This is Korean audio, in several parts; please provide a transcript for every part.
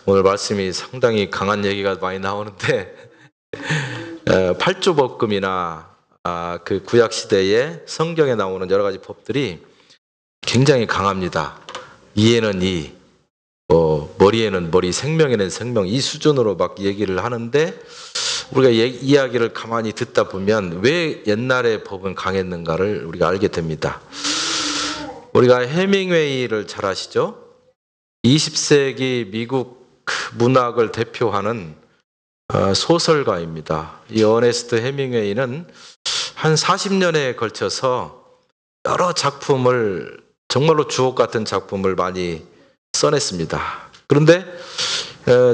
오늘 말씀이 상당히 강한 얘기가 많이 나오는데 팔조법금이나 그 구약 시대에 성경에 나오는 여러 가지 법들이 굉장히 강합니다. 이에는 이, 머리에는 머리, 생명에는 생명, 이 수준으로 막 얘기를 하는데 우리가 이야기를 가만히 듣다 보면 왜 옛날의 법은 강했는가를 우리가 알게 됩니다. 우리가 해밍웨이를 잘 아시죠? 20세기 미국 문학을 대표하는 소설가입니다. 이 어네스트 해밍웨이는 한 40년에 걸쳐서 여러 작품을, 정말로 주옥 같은 작품을 많이 써냈습니다. 그런데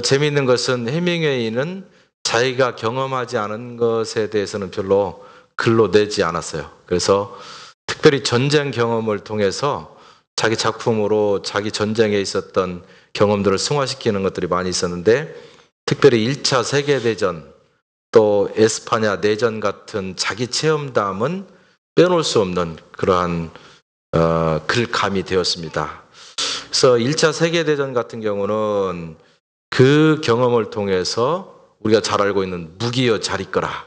재미있는 것은 해밍웨이는 자기가 경험하지 않은 것에 대해서는 별로 글로 내지 않았어요. 그래서 특별히 전쟁 경험을 통해서 자기 작품으로 자기 전쟁에 있었던 경험들을 승화시키는 것들이 많이 있었는데, 특별히 1차 세계대전 또 에스파냐 내전 같은 자기 체험담은 빼놓을 수 없는 그러한 글감이 되었습니다. 그래서 1차 세계대전 같은 경우는 그 경험을 통해서 우리가 잘 알고 있는 무기여 잘 있거라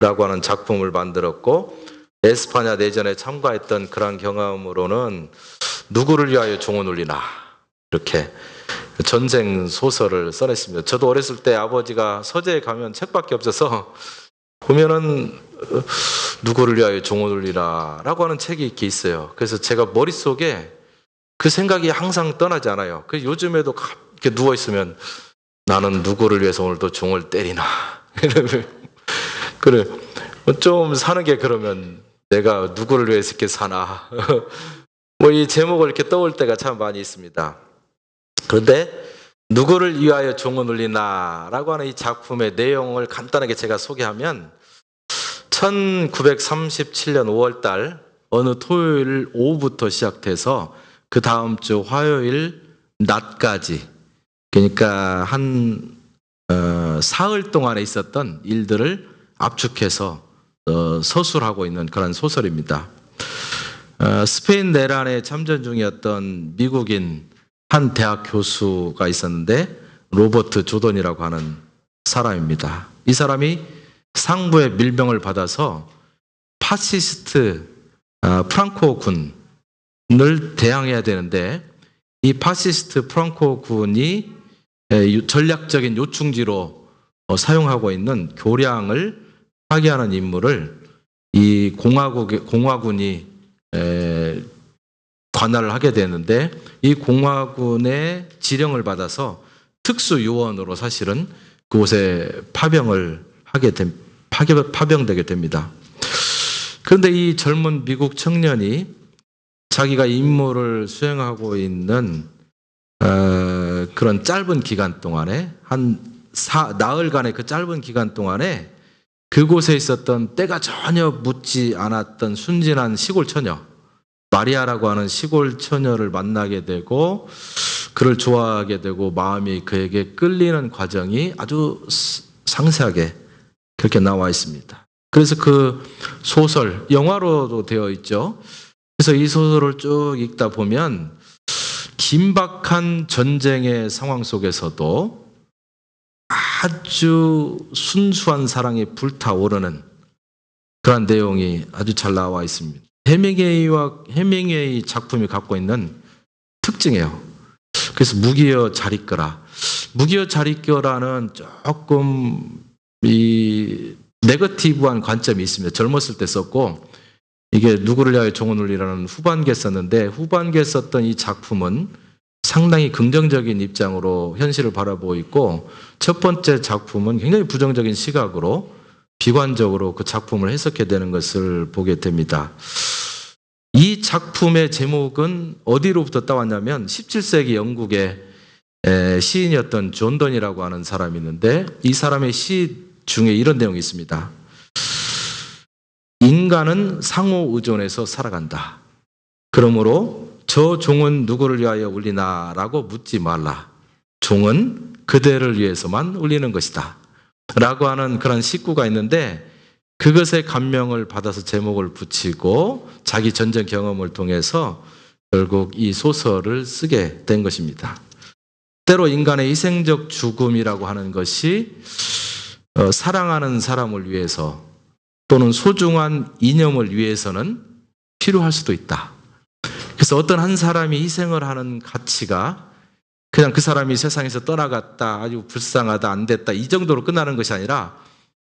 라고 하는 작품을 만들었고, 에스파냐 내전에 참가했던 그러한 경험으로는 누구를 위하여 종을 울리나, 이렇게 전쟁 소설을 써냈습니다. 저도 어렸을 때 아버지가 서재에 가면 책밖에 없어서 보면은 누구를 위하여 종을 울리나 라고 하는 책이 이렇게 있어요. 그래서 제가 머릿속에 그 생각이 항상 떠나지 않아요. 그래서 요즘에도 이렇게 누워있으면 나는 누구를 위해서 오늘도 종을 때리나. 그래, 좀 사는 게 그러면 내가 누구를 위해서 이렇게 사나. 이 제목을 이렇게 떠올 때가 참 많이 있습니다. 그런데 누구를 위하여 종을 울리나 라고 하는 이 작품의 내용을 간단하게 제가 소개하면, 1937년 5월달 어느 토요일 오후부터 시작돼서 그 다음 주 화요일 낮까지, 그러니까 한 사흘 동안에 있었던 일들을 압축해서 서술하고 있는 그런 소설입니다. 스페인 내란에 참전 중이었던 미국인 한 대학 교수가 있었는데, 로버트 조던이라고 하는 사람입니다. 이 사람이 상부의 밀병을 받아서 파시스트 프랑코 군을 대항해야 되는데, 이 파시스트 프랑코 군이 전략적인 요충지로 사용하고 있는 교량을 파괴하는 임무를 이 공화군이 관할을 하게 되는데, 이 공화군의 지령을 받아서 특수요원으로 사실은 그곳에 파병되게 됩니다. 그런데 이 젊은 미국 청년이 자기가 임무를 수행하고 있는 그런 짧은 기간 동안에, 한 나흘간의 그 짧은 기간 동안에 그곳에 있었던 때가 전혀 묻지 않았던 순진한 시골 처녀 마리아라고 하는 시골 처녀를 만나게 되고, 그를 좋아하게 되고 마음이 그에게 끌리는 과정이 아주 상세하게 그렇게 나와 있습니다. 그래서 그 소설, 영화로도 되어 있죠. 그래서 이 소설을 쭉 읽다 보면 긴박한 전쟁의 상황 속에서도 아주 순수한 사랑이 불타오르는 그런 내용이 아주 잘 나와 있습니다. 해밍웨이 작품이 갖고 있는 특징이에요. 그래서 무기여 잘 있거라. 무기여 잘 있거라는 조금 이 네거티브한 관점이 있습니다. 젊었을 때 썼고, 이게 누구를 위하여 종을 울리라는 후반기에 썼는데, 후반기에 썼던 이 작품은 상당히 긍정적인 입장으로 현실을 바라보고 있고, 첫 번째 작품은 굉장히 부정적인 시각으로 비관적으로 그 작품을 해석해야 되는 것을 보게 됩니다. 이 작품의 제목은 어디로부터 따왔냐면, 17세기 영국의 시인이었던 존 don이라고 하는 사람이 있는데, 이 사람의 시 중에 이런 내용이 있습니다. 인간은 상호 의존해서 살아간다. 그러므로 저 종은 누구를 위하여 울리나 라고 묻지 말라. 종은 그대를 위해서만 울리는 것이다 라고 하는 그런 식구가 있는데, 그것에 감명을 받아서 제목을 붙이고 자기 전쟁 경험을 통해서 결국 이 소설을 쓰게 된 것입니다. 때로 인간의 희생적 죽음이라고 하는 것이 사랑하는 사람을 위해서 또는 소중한 이념을 위해서는 필요할 수도 있다. 그래서 어떤 한 사람이 희생을 하는 가치가 그냥 그 사람이 세상에서 떠나갔다, 아주 불쌍하다, 안 됐다 이 정도로 끝나는 것이 아니라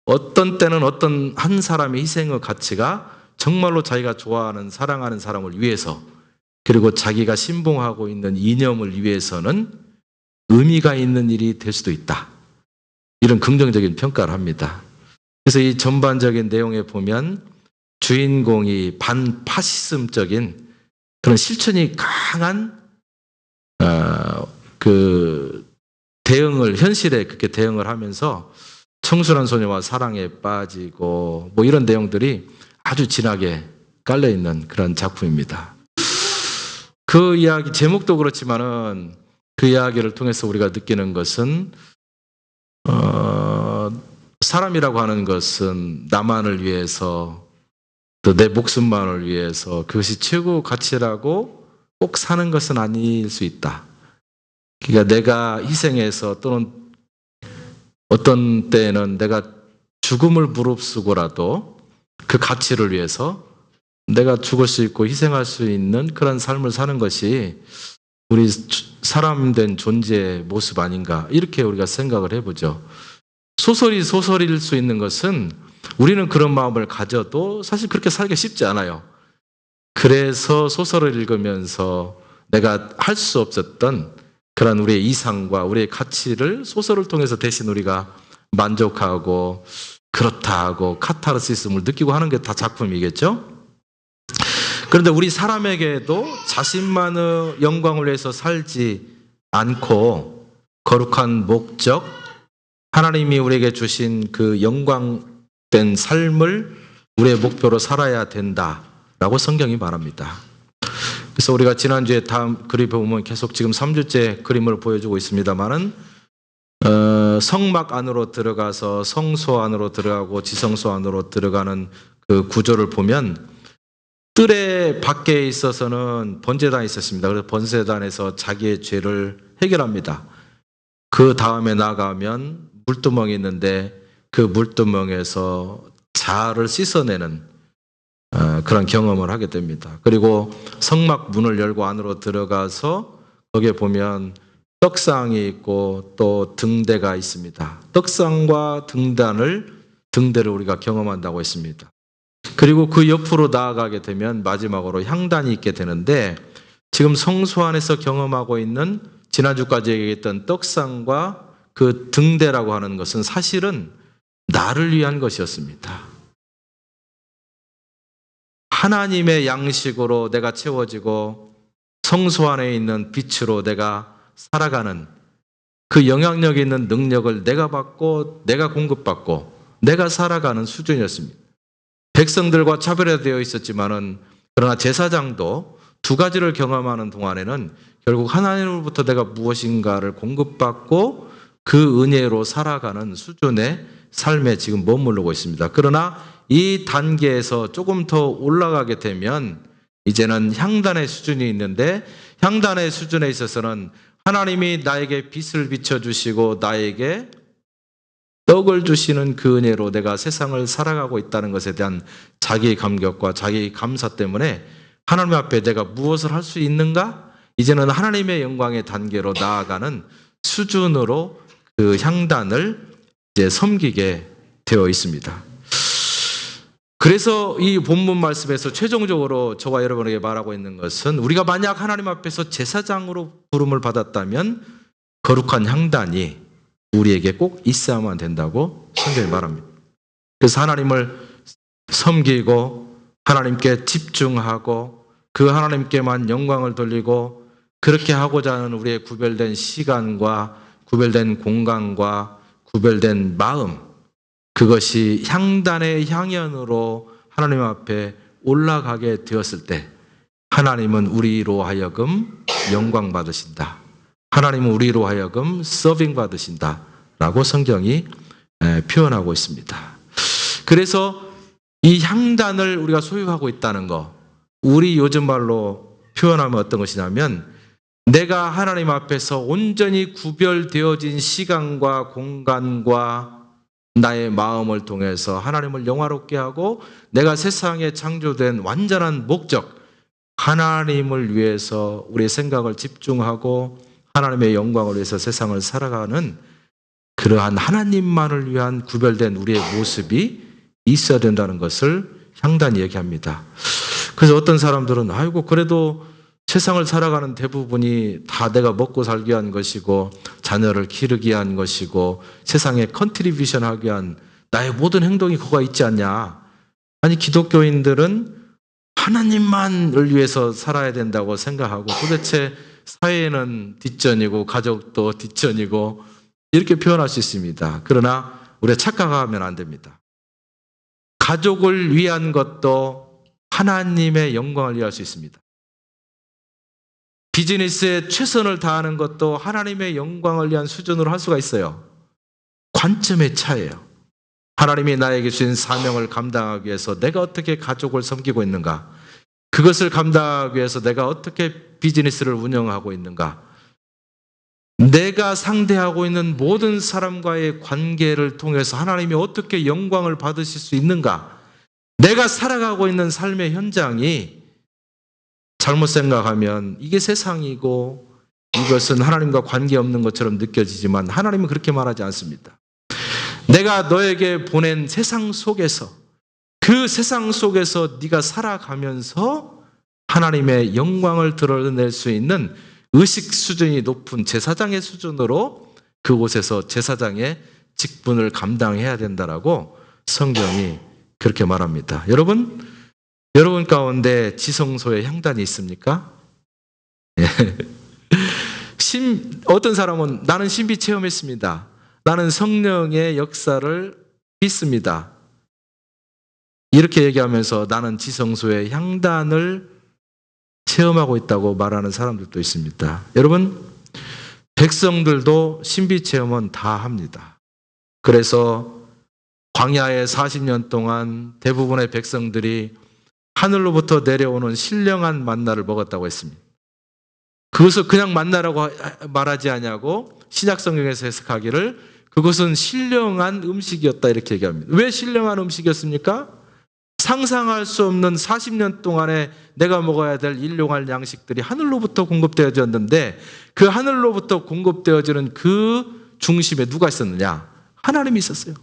어떤 때는 어떤 한 사람의 희생의 가치가 정말로 자기가 좋아하는 사랑하는 사람을 위해서 그리고 자기가 신봉하고 있는 이념을 위해서는 의미가 있는 일이 될 수도 있다. 이런 긍정적인 평가를 합니다. 그래서 이 전반적인 내용에 보면 주인공이 반파시즘적인 그런 실천이 강한 그 대응을 현실에 그렇게 대응을 하면서 청순한 소녀와 사랑에 빠지고 뭐 이런 내용들이 아주 진하게 깔려 있는 그런 작품입니다. 그 이야기 제목도 그렇지만은 그 이야기를 통해서 우리가 느끼는 것은 사람이라고 하는 것은 나만을 위해서 또 내 목숨만을 위해서 그것이 최고 가치라고 꼭 사는 것은 아닐 수 있다. 그러니까 내가 희생해서 또는 어떤 때는 내가 죽음을 무릅쓰고라도 그 가치를 위해서 내가 죽을 수 있고 희생할 수 있는 그런 삶을 사는 것이 우리 사람된 존재의 모습 아닌가 이렇게 우리가 생각을 해보죠. 소설이 소설일 수 있는 것은 우리는 그런 마음을 가져도 사실 그렇게 살기 쉽지 않아요. 그래서 소설을 읽으면서 내가 할 수 없었던 그런 우리의 이상과 우리의 가치를 소설을 통해서 대신 우리가 만족하고 그렇다 하고 카타르시스를 느끼고 하는 게 다 작품이겠죠? 그런데 우리 사람에게도 자신만의 영광을 위해서 살지 않고 거룩한 목적, 하나님이 우리에게 주신 그 영광된 삶을 우리의 목표로 살아야 된다라고 성경이 말합니다. 그래서 우리가 지난주에 다음 그림 보면 계속 지금 3주째 그림을 보여주고 있습니다만은 성막 안으로 들어가서 성소 안으로 들어가고 지성소 안으로 들어가는 그 구조를 보면 뜰의 밖에 있어서는 번제단이 있었습니다. 그래서 번제단에서 자기의 죄를 해결합니다. 그 다음에 나가면 물두멍이 있는데 그 물두멍에서 자아를 씻어내는 그런 경험을 하게 됩니다. 그리고 성막 문을 열고 안으로 들어가서 거기에 보면 떡상이 있고 또 등대가 있습니다. 떡상과 등대를 우리가 경험한다고 했습니다. 그리고 그 옆으로 나아가게 되면 마지막으로 향단이 있게 되는데 지금 성소 안에서 경험하고 있는 지난주까지 얘기했던 떡상과 그 등대라고 하는 것은 사실은 나를 위한 것이었습니다. 하나님의 양식으로 내가 채워지고 성소 안에 있는 빛으로 내가 살아가는 그 영향력 있는 능력을 내가 받고 내가 공급받고 내가 살아가는 수준이었습니다. 백성들과 차별화되어 있었지만은 그러나 제사장도 두 가지를 경험하는 동안에는 결국 하나님으로부터 내가 무엇인가를 공급받고 그 은혜로 살아가는 수준의 삶에 지금 머무르고 있습니다. 그러나 이 단계에서 조금 더 올라가게 되면 이제는 향단의 수준이 있는데 향단의 수준에 있어서는 하나님이 나에게 빛을 비춰주시고 나에게 떡을 주시는 그 은혜로 내가 세상을 살아가고 있다는 것에 대한 자기 감격과 자기 감사 때문에 하나님 앞에 내가 무엇을 할 수 있는가? 이제는 하나님의 영광의 단계로 나아가는 수준으로 그 향단을 이제 섬기게 되어 있습니다. 그래서 이 본문 말씀에서 최종적으로 저와 여러분에게 말하고 있는 것은 우리가 만약 하나님 앞에서 제사장으로 부름을 받았다면 거룩한 향단이 우리에게 꼭 있어야만 된다고 성경이 말합니다. 그래서 하나님을 섬기고 하나님께 집중하고 그 하나님께만 영광을 돌리고 그렇게 하고자 하는 우리의 구별된 시간과 구별된 공간과 구별된 마음, 그것이 향단의 향연으로 하나님 앞에 올라가게 되었을 때 하나님은 우리로 하여금 영광 받으신다. 하나님은 우리로 하여금 서빙 받으신다 라고 성경이 표현하고 있습니다. 그래서 이 향단을 우리가 소유하고 있다는 거, 우리 요즘 말로 표현하면 어떤 것이냐면 내가 하나님 앞에서 온전히 구별되어진 시간과 공간과 나의 마음을 통해서 하나님을 영화롭게 하고 내가 세상에 창조된 완전한 목적, 하나님을 위해서 우리의 생각을 집중하고 하나님의 영광을 위해서 세상을 살아가는 그러한 하나님만을 위한 구별된 우리의 모습이 있어야 된다는 것을 향단이 얘기합니다. 그래서 어떤 사람들은 아이고 그래도 세상을 살아가는 대부분이 다 내가 먹고 살기 위한 것이고 자녀를 기르기 위한 것이고 세상에 컨트리뷰션 하기 위한 나의 모든 행동이 그거가 있지 않냐. 아니 기독교인들은 하나님만을 위해서 살아야 된다고 생각하고 도대체 사회는 뒷전이고 가족도 뒷전이고 이렇게 표현할 수 있습니다. 그러나 우리가 착각하면 안 됩니다. 가족을 위한 것도 하나님의 영광을 위할 수 있습니다. 비즈니스에 최선을 다하는 것도 하나님의 영광을 위한 수준으로 할 수가 있어요. 관점의 차이예요. 하나님이 나에게 주신 사명을 감당하기 위해서 내가 어떻게 가족을 섬기고 있는가? 그것을 감당하기 위해서 내가 어떻게 비즈니스를 운영하고 있는가? 내가 상대하고 있는 모든 사람과의 관계를 통해서 하나님이 어떻게 영광을 받으실 수 있는가? 내가 살아가고 있는 삶의 현장이 잘못 생각하면 이게 세상이고 이것은 하나님과 관계없는 것처럼 느껴지지만 하나님은 그렇게 말하지 않습니다. 내가 너에게 보낸 세상 속에서 그 세상 속에서 네가 살아가면서 하나님의 영광을 드러낼 수 있는 의식 수준이 높은 제사장의 수준으로 그곳에서 제사장의 직분을 감당해야 된다라고 성경이 그렇게 말합니다. 여러분 가운데 지성소에 향단이 있습니까? 어떤 사람은 나는 신비 체험했습니다. 나는 성령의 역사를 믿습니다. 이렇게 얘기하면서 나는 지성소의 향단을 체험하고 있다고 말하는 사람들도 있습니다. 여러분, 백성들도 신비 체험은 다 합니다. 그래서 광야에 40년 동안 대부분의 백성들이 하늘로부터 내려오는 신령한 만나를 먹었다고 했습니다. 그것을 그냥 만나라고 말하지 않냐고 신약성경에서 해석하기를 그것은 신령한 음식이었다 이렇게 얘기합니다. 왜 신령한 음식이었습니까? 상상할 수 없는 40년 동안에 내가 먹어야 될 일용할 양식들이 하늘로부터 공급되어졌는데 그 하늘로부터 공급되어지는 그 중심에 누가 있었느냐? 하나님이 있었어요.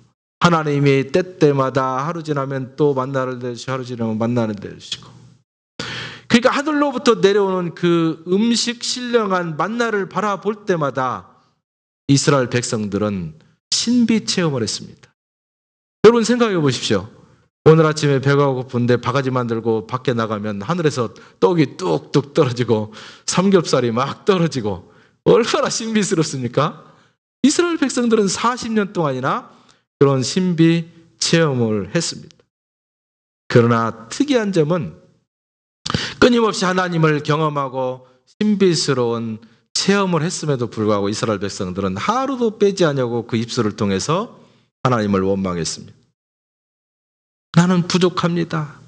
하나님이 때때마다 하루 지나면 또 만나를 내주시고 하루 지나면 만나를 내주시고 그러니까 하늘로부터 내려오는 그 음식 신령한 만나를 바라볼 때마다 이스라엘 백성들은 신비 체험을 했습니다. 여러분 생각해 보십시오. 오늘 아침에 배가 고픈데 바가지 만들고 밖에 나가면 하늘에서 떡이 뚝뚝 떨어지고 삼겹살이 막 떨어지고 얼마나 신비스럽습니까? 이스라엘 백성들은 40년 동안이나 그런 신비 체험을 했습니다. 그러나 특이한 점은 끊임없이 하나님을 경험하고 신비스러운 체험을 했음에도 불구하고 이스라엘 백성들은 하루도 빼지 않냐고 그 입술을 통해서 하나님을 원망했습니다. 나는 부족합니다.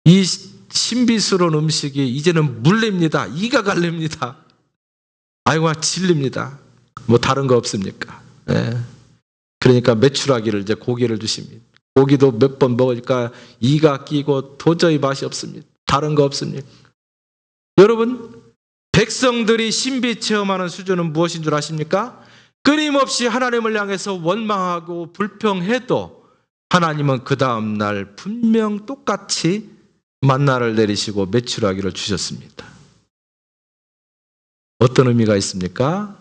이 신비스러운 음식이 이제는 물립니다. 이가 갈립니다. 아이고 질립니다. 뭐 다른 거 없습니까? 네. 그러니까 메추라기를 이제 고기를 주십니다. 고기도 몇 번 먹으니까 이가 끼고 도저히 맛이 없습니다. 다른 거 없습니까? 여러분 백성들이 신비 체험하는 수준은 무엇인 줄 아십니까? 끊임없이 하나님을 향해서 원망하고 불평해도 하나님은 그 다음 날 분명 똑같이 만나를 내리시고 메추라기를 주셨습니다. 어떤 의미가 있습니까?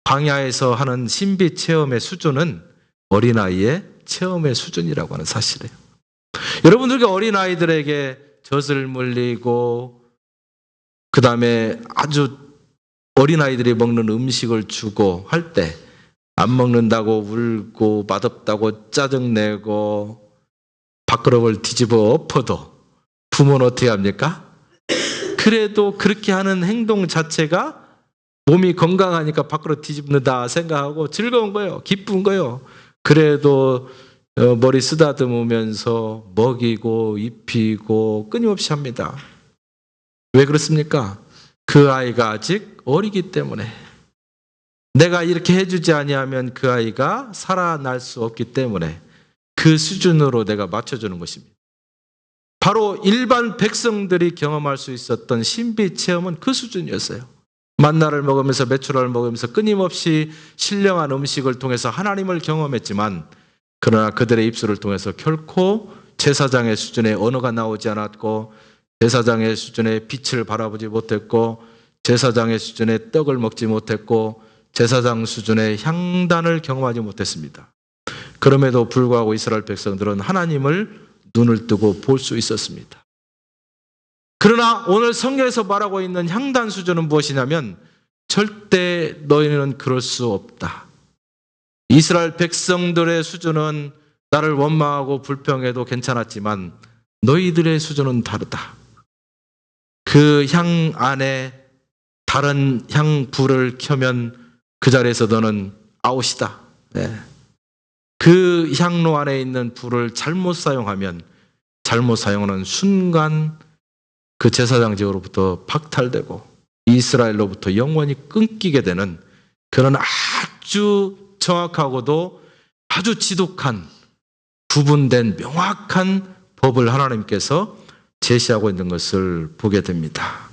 광야에서 하는 신비 체험의 수준은 어린아이의 체험의 수준이라고 하는 사실이에요. 여러분들께 어린아이들에게 젖을 물리고 그 다음에 아주 어린아이들이 먹는 음식을 주고 할 때 안 먹는다고 울고 맛없다고 짜증내고 밥그릇을 뒤집어 엎어도 부모는 어떻게 합니까? 그래도 그렇게 하는 행동 자체가 몸이 건강하니까 밥그릇 뒤집는다 생각하고 즐거운 거예요. 기쁜 거예요. 그래도 머리 쓰다듬으면서 먹이고 입히고 끊임없이 합니다. 왜 그렇습니까? 그 아이가 아직 어리기 때문에, 내가 이렇게 해주지 아니하면 그 아이가 살아날 수 없기 때문에 그 수준으로 내가 맞춰주는 것입니다. 바로 일반 백성들이 경험할 수 있었던 신비 체험은 그 수준이었어요. 만나를 먹으면서 메추라를 먹으면서 끊임없이 신령한 음식을 통해서 하나님을 경험했지만, 그러나 그들의 입술을 통해서 결코 제사장의 수준의 언어가 나오지 않았고, 제사장의 수준의 빛을 바라보지 못했고, 제사장의 수준의 떡을 먹지 못했고, 제사장 수준의 향단을 경험하지 못했습니다. 그럼에도 불구하고 이스라엘 백성들은 하나님을 눈을 뜨고 볼 수 있었습니다. 그러나 오늘 성경에서 말하고 있는 향단 수준은 무엇이냐면, 절대 너희는 그럴 수 없다. 이스라엘 백성들의 수준은 나를 원망하고 불평해도 괜찮았지만 너희들의 수준은 다르다. 그 향 안에 다른 향 불을 켜면 그 자리에서 너는 아웃이다. 네. 그 향로 안에 있는 불을 잘못 사용하면, 잘못 사용하는 순간 그 제사장직으로부터 박탈되고 이스라엘로부터 영원히 끊기게 되는 그런 아주 정확하고도 아주 지독한, 구분된 명확한 법을 하나님께서 제시하고 있는 것을 보게 됩니다.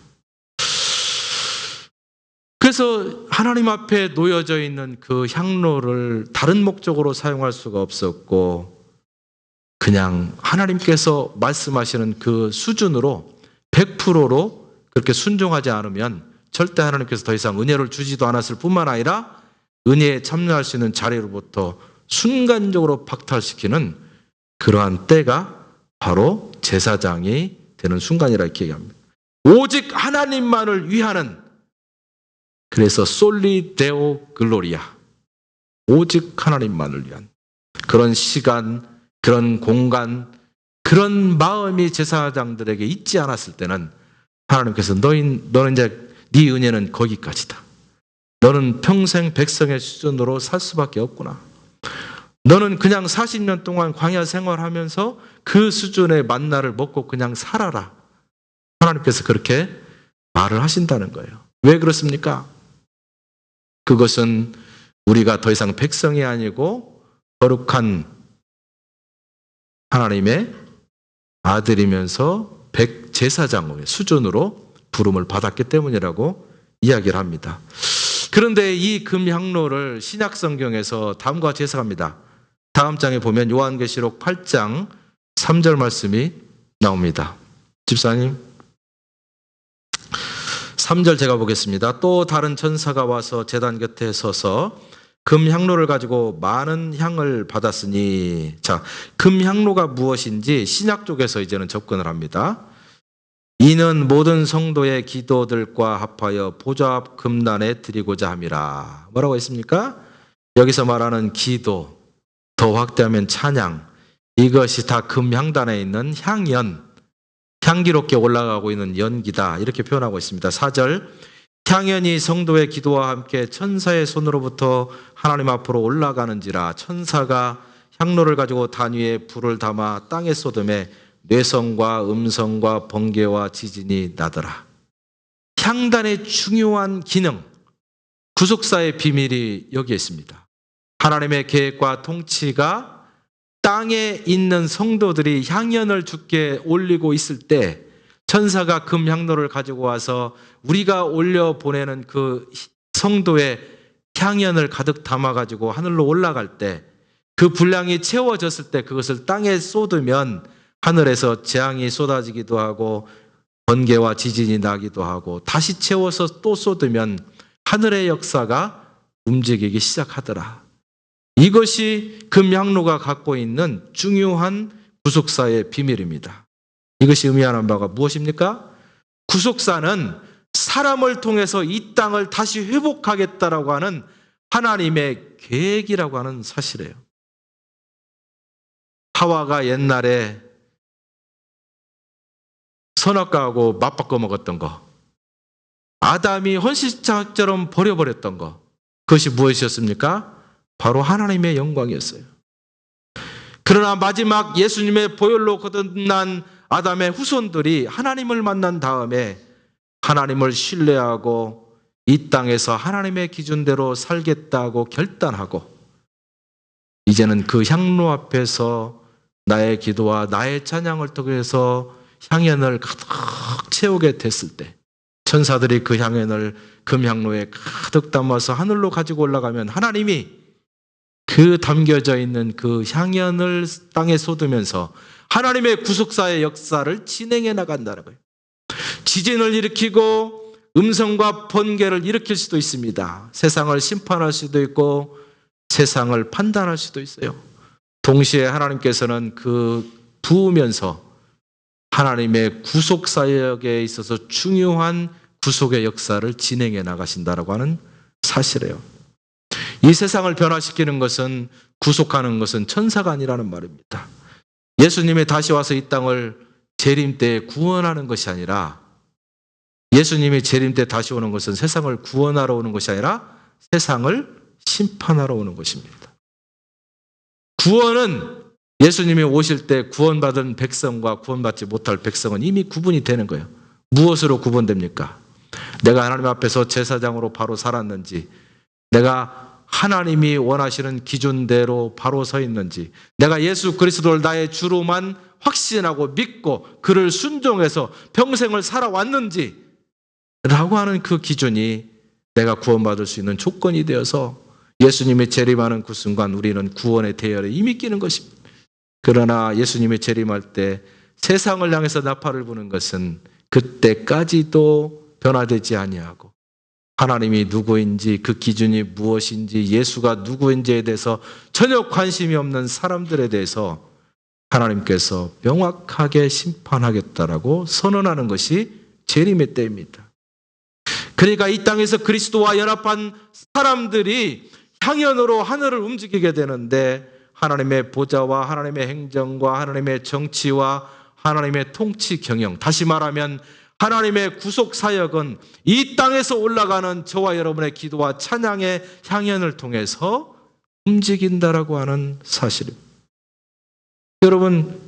그래서 하나님 앞에 놓여져 있는 그 향로를 다른 목적으로 사용할 수가 없었고, 그냥 하나님께서 말씀하시는 그 수준으로 100%로 그렇게 순종하지 않으면 절대 하나님께서 더 이상 은혜를 주지도 않았을 뿐만 아니라 은혜에 참여할 수 있는 자리로부터 순간적으로 박탈시키는 그러한 때가 바로 제사장이 되는 순간이라 이렇게 얘기합니다. 오직 하나님만을 위하는, 그래서 솔리 데오 글로리아, 오직 하나님만을 위한 그런 시간, 그런 공간, 그런 마음이 제사장들에게 있지 않았을 때는 하나님께서 너는 이제 네 은혜는 거기까지다. 너는 평생 백성의 수준으로 살 수밖에 없구나. 너는 그냥 40년 동안 광야 생활하면서 그 수준의 만나를 먹고 그냥 살아라. 하나님께서 그렇게 말을 하신다는 거예요. 왜 그렇습니까? 그것은 우리가 더 이상 백성이 아니고 거룩한 하나님의 아들이면서 백제사장의 수준으로 부름을 받았기 때문이라고 이야기를 합니다. 그런데 이 금향로를 신약 성경에서 다음과 같이 해석합니다. 다음 장에 보면 요한계시록 8장 3절 말씀이 나옵니다. 집사님, 3절 제가 보겠습니다. 또 다른 천사가 와서 제단 곁에 서서 금향로를 가지고 많은 향을 받았으니, 자, 금향로가 무엇인지 신약 쪽에서 이제는 접근을 합니다. 이는 모든 성도의 기도들과 합하여 보좌 앞 금단에 드리고자 함이라. 뭐라고 했습니까? 여기서 말하는 기도, 더 확대하면 찬양, 이것이 다 금향단에 있는 향연, 향기롭게 올라가고 있는 연기다, 이렇게 표현하고 있습니다. 4절, 향연이 성도의 기도와 함께 천사의 손으로부터 하나님 앞으로 올라가는지라. 천사가 향로를 가지고 단 위에 불을 담아 땅에 쏟음에 뇌성과 음성과 번개와 지진이 나더라. 향단의 중요한 기능, 구속사의 비밀이 여기에 있습니다. 하나님의 계획과 통치가 땅에 있는 성도들이 향연을 주께 올리고 있을 때 천사가 금향로를 가지고 와서 우리가 올려보내는 그 성도의 향연을 가득 담아가지고 하늘로 올라갈 때, 그 분량이 채워졌을 때 그것을 땅에 쏟으면 하늘에서 재앙이 쏟아지기도 하고 번개와 지진이 나기도 하고, 다시 채워서 또 쏟으면 하늘의 역사가 움직이기 시작하더라. 이것이 금향로가 갖고 있는 중요한 구속사의 비밀입니다. 이것이 의미하는 바가 무엇입니까? 구속사는 사람을 통해서 이 땅을 다시 회복하겠다라고 하는 하나님의 계획이라고 하는 사실이에요. 하와가 옛날에 선악과하고 맞바꿔 먹었던 거, 아담이 헌신자처럼 버려버렸던 거, 그것이 무엇이었습니까? 바로 하나님의 영광이었어요. 그러나 마지막 예수님의 보혈로 거듭난 아담의 후손들이 하나님을 만난 다음에 하나님을 신뢰하고 이 땅에서 하나님의 기준대로 살겠다고 결단하고 이제는 그 향로 앞에서 나의 기도와 나의 찬양을 통해서 향연을 가득 채우게 됐을 때 천사들이 그 향연을 금향로에 가득 담아서 하늘로 가지고 올라가면 하나님이 그 담겨져 있는 그 향연을 땅에 쏟으면서 하나님의 구속사의 역사를 진행해 나간다는 거예요. 지진을 일으키고 음성과 번개를 일으킬 수도 있습니다. 세상을 심판할 수도 있고 세상을 판단할 수도 있어요. 동시에 하나님께서는 그 부으면서 하나님의 구속사역에 있어서 중요한 구속의 역사를 진행해 나가신다라고 하는 사실이에요. 이 세상을 변화시키는 것은, 구속하는 것은 천사가 아니라는 말입니다. 예수님이 다시 와서 이 땅을 재림 때 구원하는 것이 아니라, 예수님이 재림 때 다시 오는 것은 세상을 구원하러 오는 것이 아니라 세상을 심판하러 오는 것입니다. 구원은 예수님이 오실 때 구원받은 백성과 구원받지 못할 백성은 이미 구분이 되는 거예요. 무엇으로 구분됩니까? 내가 하나님 앞에서 제사장으로 바로 살았는지, 내가 하나님이 원하시는 기준대로 바로 서 있는지, 내가 예수 그리스도를 나의 주로만 확신하고 믿고 그를 순종해서 평생을 살아왔는지 라고 하는 그 기준이 내가 구원받을 수 있는 조건이 되어서 예수님이 재림하는 그 순간 우리는 구원의 대열에 이미 끼는 것입니다. 그러나 예수님이 재림할 때 세상을 향해서 나팔을 부는 것은 그때까지도 변화되지 아니하고 하나님이 누구인지, 그 기준이 무엇인지, 예수가 누구인지에 대해서 전혀 관심이 없는 사람들에 대해서 하나님께서 명확하게 심판하겠다라고 선언하는 것이 재림의 때입니다. 그러니까 이 땅에서 그리스도와 연합한 사람들이 향연으로 하늘을 움직이게 되는데 하나님의 보좌와 하나님의 행정과 하나님의 정치와 하나님의 통치 경영, 다시 말하면 하나님의 구속 사역은 이 땅에서 올라가는 저와 여러분의 기도와 찬양의 향연을 통해서 움직인다라고 하는 사실입니다. 여러분,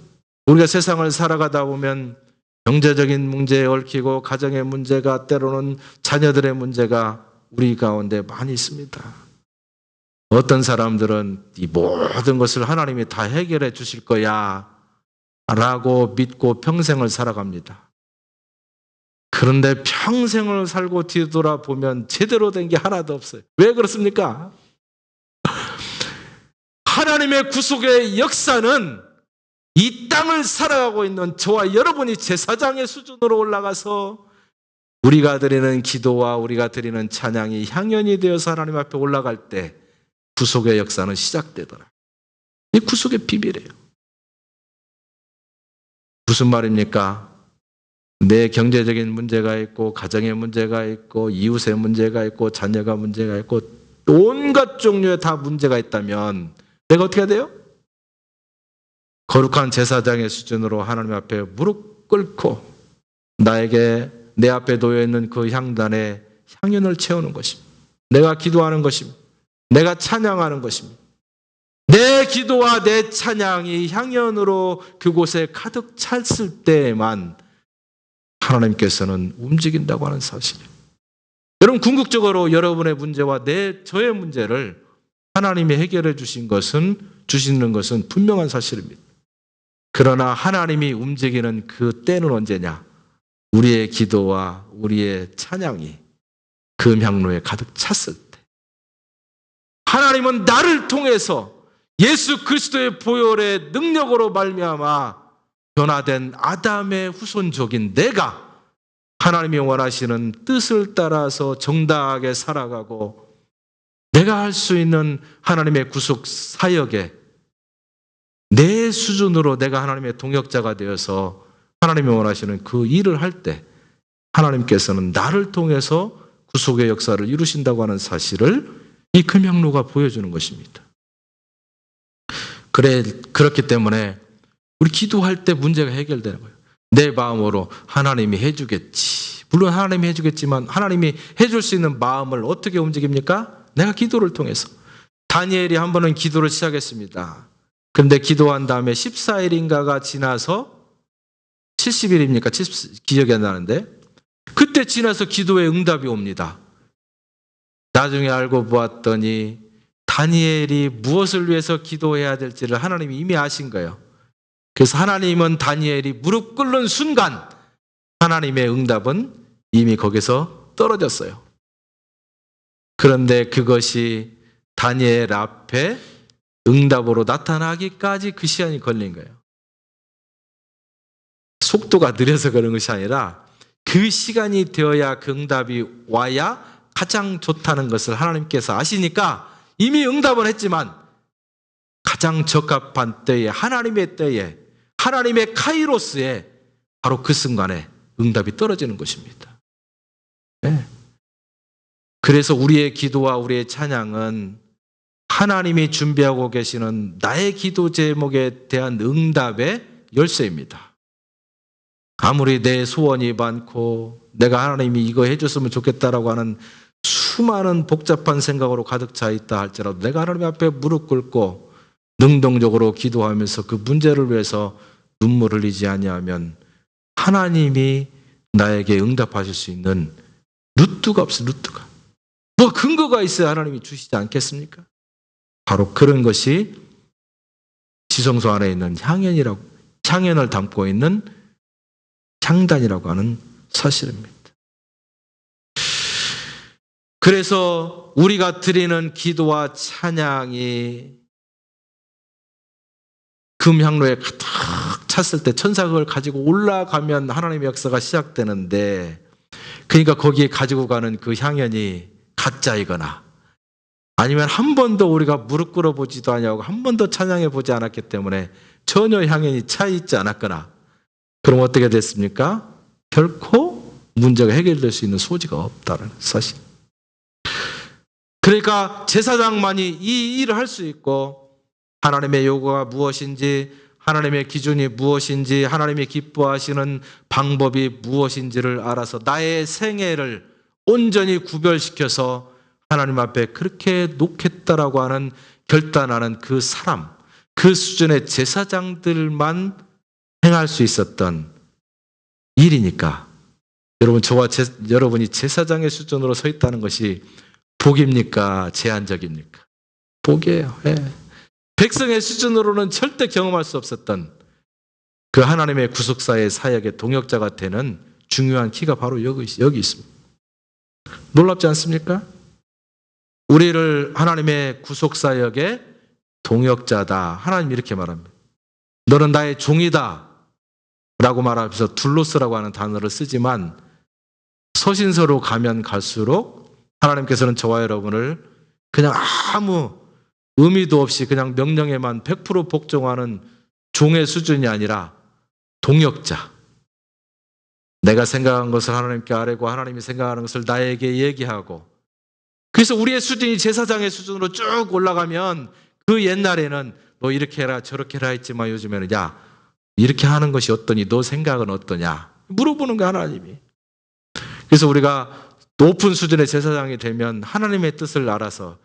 우리가 세상을 살아가다 보면 경제적인 문제에 얽히고 가정의 문제가, 때로는 자녀들의 문제가 우리 가운데 많이 있습니다. 어떤 사람들은 이 모든 것을 하나님이 다 해결해 주실 거야 라고 믿고 평생을 살아갑니다. 그런데 평생을 살고 뒤돌아보면 제대로 된 게 하나도 없어요. 왜 그렇습니까? 하나님의 구속의 역사는 이 땅을 살아가고 있는 저와 여러분이 제사장의 수준으로 올라가서 우리가 드리는 기도와 우리가 드리는 찬양이 향연이 되어서 하나님 앞에 올라갈 때 구속의 역사는 시작되더라. 이 구속의 비밀이에요. 무슨 말입니까? 내 경제적인 문제가 있고 가정의 문제가 있고 이웃의 문제가 있고 자녀가 문제가 있고 온갖 종류의 다 문제가 있다면 내가 어떻게 해야 돼요? 거룩한 제사장의 수준으로 하나님 앞에 무릎 꿇고 나에게 내 앞에 놓여있는 그 향단에 향연을 채우는 것입니다. 내가 기도하는 것입니다. 내가 찬양하는 것입니다. 내 기도와 내 찬양이 향연으로 그곳에 가득 찼을 때에만 하나님께서는 움직인다고 하는 사실이에요. 여러분, 궁극적으로 여러분의 문제와 저의 문제를 하나님이 해결해 주시는 것은 분명한 사실입니다. 그러나 하나님이 움직이는 그 때는 언제냐? 우리의 기도와 우리의 찬양이 금향로에 가득 찼을 때. 하나님은 나를 통해서 예수 그리스도의 보혈의 능력으로 말미암아 변화된 아담의 후손족인 내가 하나님이 원하시는 뜻을 따라서 정당하게 살아가고 내가 할 수 있는 하나님의 구속 사역에 내 수준으로 내가 하나님의 동역자가 되어서 하나님이 원하시는 그 일을 할 때 하나님께서는 나를 통해서 구속의 역사를 이루신다고 하는 사실을 이 금향로가 보여주는 것입니다. 그렇기 때문에 우리 기도할 때 문제가 해결되는 거예요. 내 마음으로 하나님이 해주겠지. 물론 하나님이 해주겠지만 하나님이 해줄 수 있는 마음을 어떻게 움직입니까? 내가 기도를 통해서. 다니엘이 한 번은 기도를 시작했습니다. 그런데 기도한 다음에 14일인가가 지나서 70일입니까? 기억이 안 나는데 그때 지나서 기도에 응답이 옵니다. 나중에 알고 보았더니 다니엘이 무엇을 위해서 기도해야 될지를 하나님이 이미 아신 거예요. 그래서 하나님은 다니엘이 무릎 꿇는 순간 하나님의 응답은 이미 거기서 떨어졌어요. 그런데 그것이 다니엘 앞에 응답으로 나타나기까지 그 시간이 걸린 거예요. 속도가 느려서 그런 것이 아니라 그 시간이 되어야 그 응답이 와야 가장 좋다는 것을 하나님께서 아시니까 이미 응답은 했지만 가장 적합한 때에, 하나님의 때에, 하나님의 카이로스에 바로 그 순간에 응답이 떨어지는 것입니다. 네. 그래서 우리의 기도와 우리의 찬양은 하나님이 준비하고 계시는 나의 기도 제목에 대한 응답의 열쇠입니다. 아무리 내 소원이 많고 내가 하나님이 이거 해줬으면 좋겠다라고 하는 수많은 복잡한 생각으로 가득 차 있다 할지라도 내가 하나님 앞에 무릎 꿇고 능동적으로 기도하면서 그 문제를 위해서 눈물을 흘리지 아니하면 하나님이 나에게 응답하실 수 있는 루트가 없어요. 루트가. 뭐 근거가 있어야 하나님이 주시지 않겠습니까? 바로 그런 것이 지성소 안에 있는 향연을 담고 있는 향단이라고 하는 사실입니다. 그래서 우리가 드리는 기도와 찬양이 금향로에 가득 찼을 때 천사가 그걸 가지고 올라가면 하나님의 역사가 시작되는데, 그러니까 거기에 가지고 가는 그 향연이 가짜이거나 아니면 한 번도 우리가 무릎 꿇어보지도 아니하고 한 번도 찬양해 보지 않았기 때문에 전혀 향연이 차 있지 않았거나, 그럼 어떻게 됐습니까? 결코 문제가 해결될 수 있는 소지가 없다는 사실. 그러니까 제사장만이 이 일을 할 수 있고 하나님의 요구가 무엇인지, 하나님의 기준이 무엇인지, 하나님이 기뻐하시는 방법이 무엇인지를 알아서 나의 생애를 온전히 구별시켜서 하나님 앞에 그렇게 놓겠다라고 하는 결단하는 그 사람, 그 수준의 제사장들만 행할 수 있었던 일이니까 여러분, 저와 여러분이 제사장의 수준으로 서 있다는 것이 복입니까? 제한적입니까? 복이에요. 예. 백성의 수준으로는 절대 경험할 수 없었던 그 하나님의 구속사의 사역의 동역자가 되는 중요한 키가 바로 여기 있습니다. 놀랍지 않습니까? 우리를 하나님의 구속사역의 동역자다. 하나님 이렇게 말합니다. 너는 나의 종이다 라고 말하면서 둘로스라고 하는 단어를 쓰지만 서신서로 가면 갈수록 하나님께서는 저와 여러분을 그냥 아무 의미도 없이 그냥 명령에만 100% 복종하는 종의 수준이 아니라 동역자. 내가 생각한 것을 하나님께 아뢰고 하나님이 생각하는 것을 나에게 얘기하고, 그래서 우리의 수준이 제사장의 수준으로 쭉 올라가면 그 옛날에는 너 이렇게 해라 저렇게 해라 했지만 요즘에는 야 이렇게 하는 것이 어떠니? 너 생각은 어떠냐? 물어보는 거 하나님이. 그래서 우리가 높은 수준의 제사장이 되면 하나님의 뜻을 알아서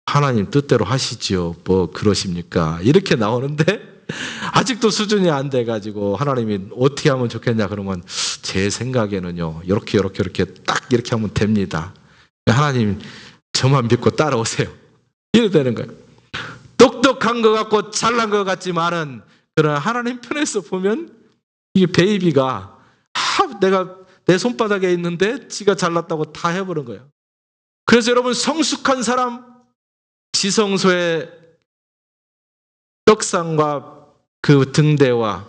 하나님 뜻대로 하시지요. 뭐 그러십니까? 이렇게 나오는데 아직도 수준이 안 돼가지고 하나님이 어떻게 하면 좋겠냐 그러면 제 생각에는요 이렇게 딱 이렇게 하면 됩니다. 하나님 저만 믿고 따라오세요. 이래 되는 거예요. 똑똑한 것 같고 잘난 것 같지만은 그러나 하나님 편에서 보면 이게 베이비가 내가 내 손바닥에 있는데 지가 잘났다고 다 해버린 거예요. 그래서 여러분, 성숙한 사람, 지성소의 떡상과 그 등대와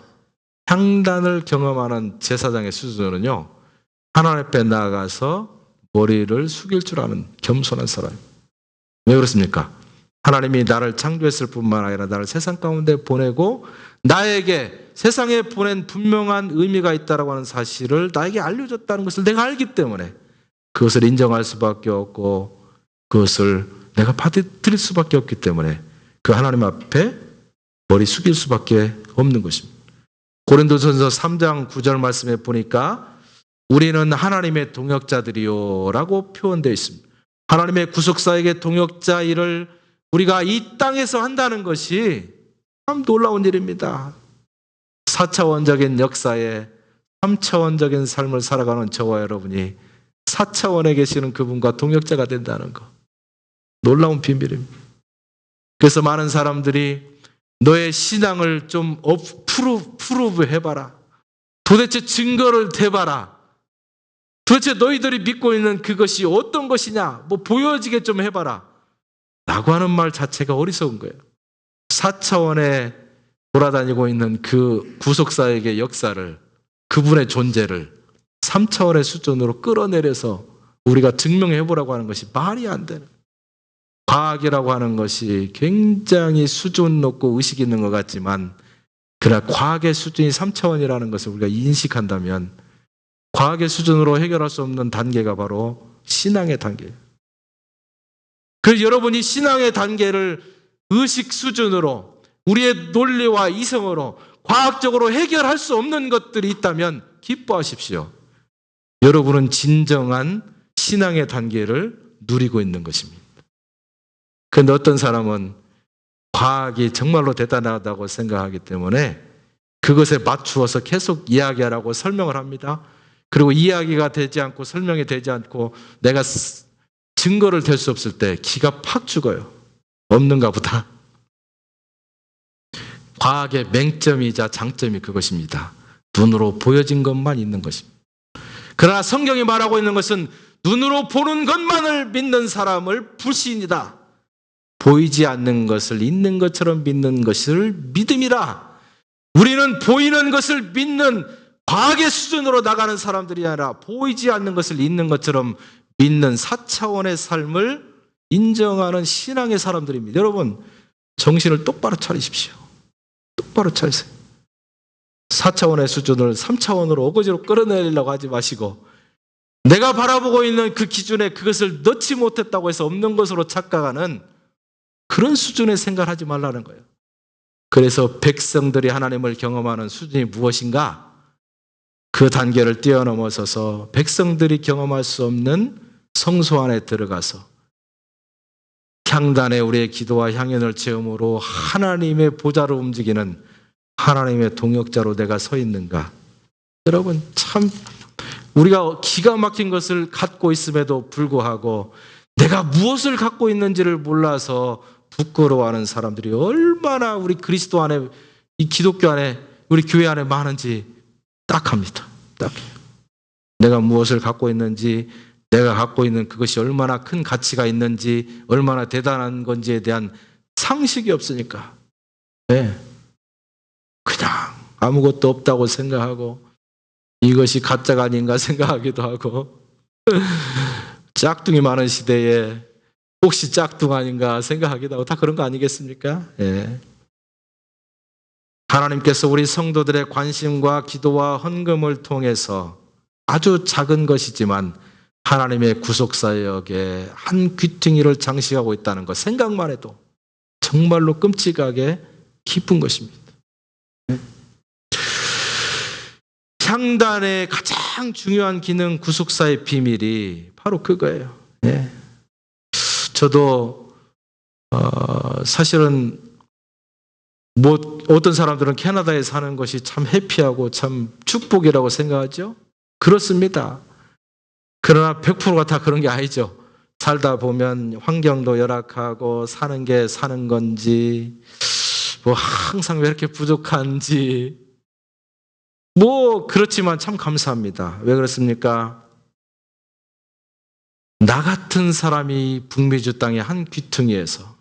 향단을 경험하는 제사장의 수준은요 하나님 앞에 나아가서 머리를 숙일 줄 아는 겸손한 사람입니다. 왜 그렇습니까? 하나님이 나를 창조했을 뿐만 아니라 나를 세상 가운데 보내고 나에게 세상에 보낸 분명한 의미가 있다고 하는 사실을 나에게 알려줬다는 것을 내가 알기 때문에 그것을 인정할 수밖에 없고 그것을 내가 받아들일 수밖에 없기 때문에 그 하나님 앞에 머리 숙일 수밖에 없는 것입니다. 고린도전서 3장 9절 말씀에 보니까 우리는 하나님의 동역자들이요 라고 표현되어 있습니다. 하나님의 구속사에게 동역자 일을 우리가 이 땅에서 한다는 것이 참 놀라운 일입니다. 4차원적인 역사에 3차원적인 삶을 살아가는 저와 여러분이 4차원에 계시는 그분과 동역자가 된다는 것. 놀라운 비밀입니다. 그래서 많은 사람들이 너의 신앙을 좀 프루브 해봐라. 도대체 증거를 대봐라. 도대체 너희들이 믿고 있는 그것이 어떤 것이냐? 뭐 보여지게 좀 해봐라. 라고 하는 말 자체가 어리석은 거예요. 4차원에 돌아다니고 있는 그 구속사역의 역사를, 그분의 존재를 3차원의 수준으로 끌어내려서 우리가 증명해보라고 하는 것이 말이 안 되는 거예요. 과학이라고 하는 것이 굉장히 수준 높고 의식 있는 것 같지만, 그러나 과학의 수준이 3차원이라는 것을 우리가 인식한다면 과학의 수준으로 해결할 수 없는 단계가 바로 신앙의 단계예요. 그래서 여러분이 신앙의 단계를 의식 수준으로, 우리의 논리와 이성으로 과학적으로 해결할 수 없는 것들이 있다면 기뻐하십시오. 여러분은 진정한 신앙의 단계를 누리고 있는 것입니다. 그런데 어떤 사람은 과학이 정말로 대단하다고 생각하기 때문에 그것에 맞추어서 계속 이야기하라고 설명을 합니다. 그리고 이야기가 되지 않고 설명이 되지 않고 내가 증거를 댈 수 없을 때 기가 팍 죽어요. 없는가 보다. 과학의 맹점이자 장점이 그것입니다. 눈으로 보여진 것만 있는 것입니다. 그러나 성경이 말하고 있는 것은 눈으로 보는 것만을 믿는 사람을 불신이다. 보이지 않는 것을 있는 것처럼 믿는 것을 믿음이라. 우리는 보이는 것을 믿는 과학의 수준으로 나가는 사람들이 아니라 보이지 않는 것을 있는 것처럼 믿는 4차원의 삶을 인정하는 신앙의 사람들입니다. 여러분, 정신을 똑바로 차리십시오. 똑바로 차리세요. 4차원의 수준을 3차원으로 어거지로 끌어내리려고 하지 마시고, 내가 바라보고 있는 그 기준에 그것을 넣지 못했다고 해서 없는 것으로 착각하는 그런 수준의 생각을 하지 말라는 거예요. 그래서 백성들이 하나님을 경험하는 수준이 무엇인가? 그 단계를 뛰어넘어서서 백성들이 경험할 수 없는 성소 안에 들어가서 향단에 우리의 기도와 향연을 체험으로 하나님의 보좌를 움직이는 하나님의 동역자로 내가 서 있는가? 여러분, 참 우리가 기가 막힌 것을 갖고 있음에도 불구하고 내가 무엇을 갖고 있는지를 몰라서 부끄러워하는 사람들이 얼마나 우리 그리스도 안에, 이 기독교 안에, 우리 교회 안에 많은지 딱합니다. 딱해요. 내가 무엇을 갖고 있는지, 내가 갖고 있는 그것이 얼마나 큰 가치가 있는지, 얼마나 대단한 건지에 대한 상식이 없으니까, 네, 그냥 아무것도 없다고 생각하고 이것이 가짜가 아닌가 생각하기도 하고 짝퉁이 많은 시대에 혹시 짝퉁 아닌가 생각하기도 하고 다 그런 거 아니겠습니까? 예. 하나님께서 우리 성도들의 관심과 기도와 헌금을 통해서 아주 작은 것이지만 하나님의 구속사역의 한 귀퉁이를 장식하고 있다는 것, 생각만 해도 정말로 끔찍하게 기쁜 것입니다. 향단의 가장 중요한 기능, 구속사의 비밀이 바로 그거예요. 예. 저도 사실은 어떤 사람들은 캐나다에 사는 것이 참 해피하고 참 축복이라고 생각하죠. 그렇습니다. 그러나 100%가 다 그런 게 아니죠. 살다 보면 환경도 열악하고 사는 게 사는 건지, 뭐 항상 왜 이렇게 부족한지, 뭐 그렇지만 참 감사합니다. 왜 그렇습니까? 나 같은 사람이 북미주 땅의 한 귀퉁이에서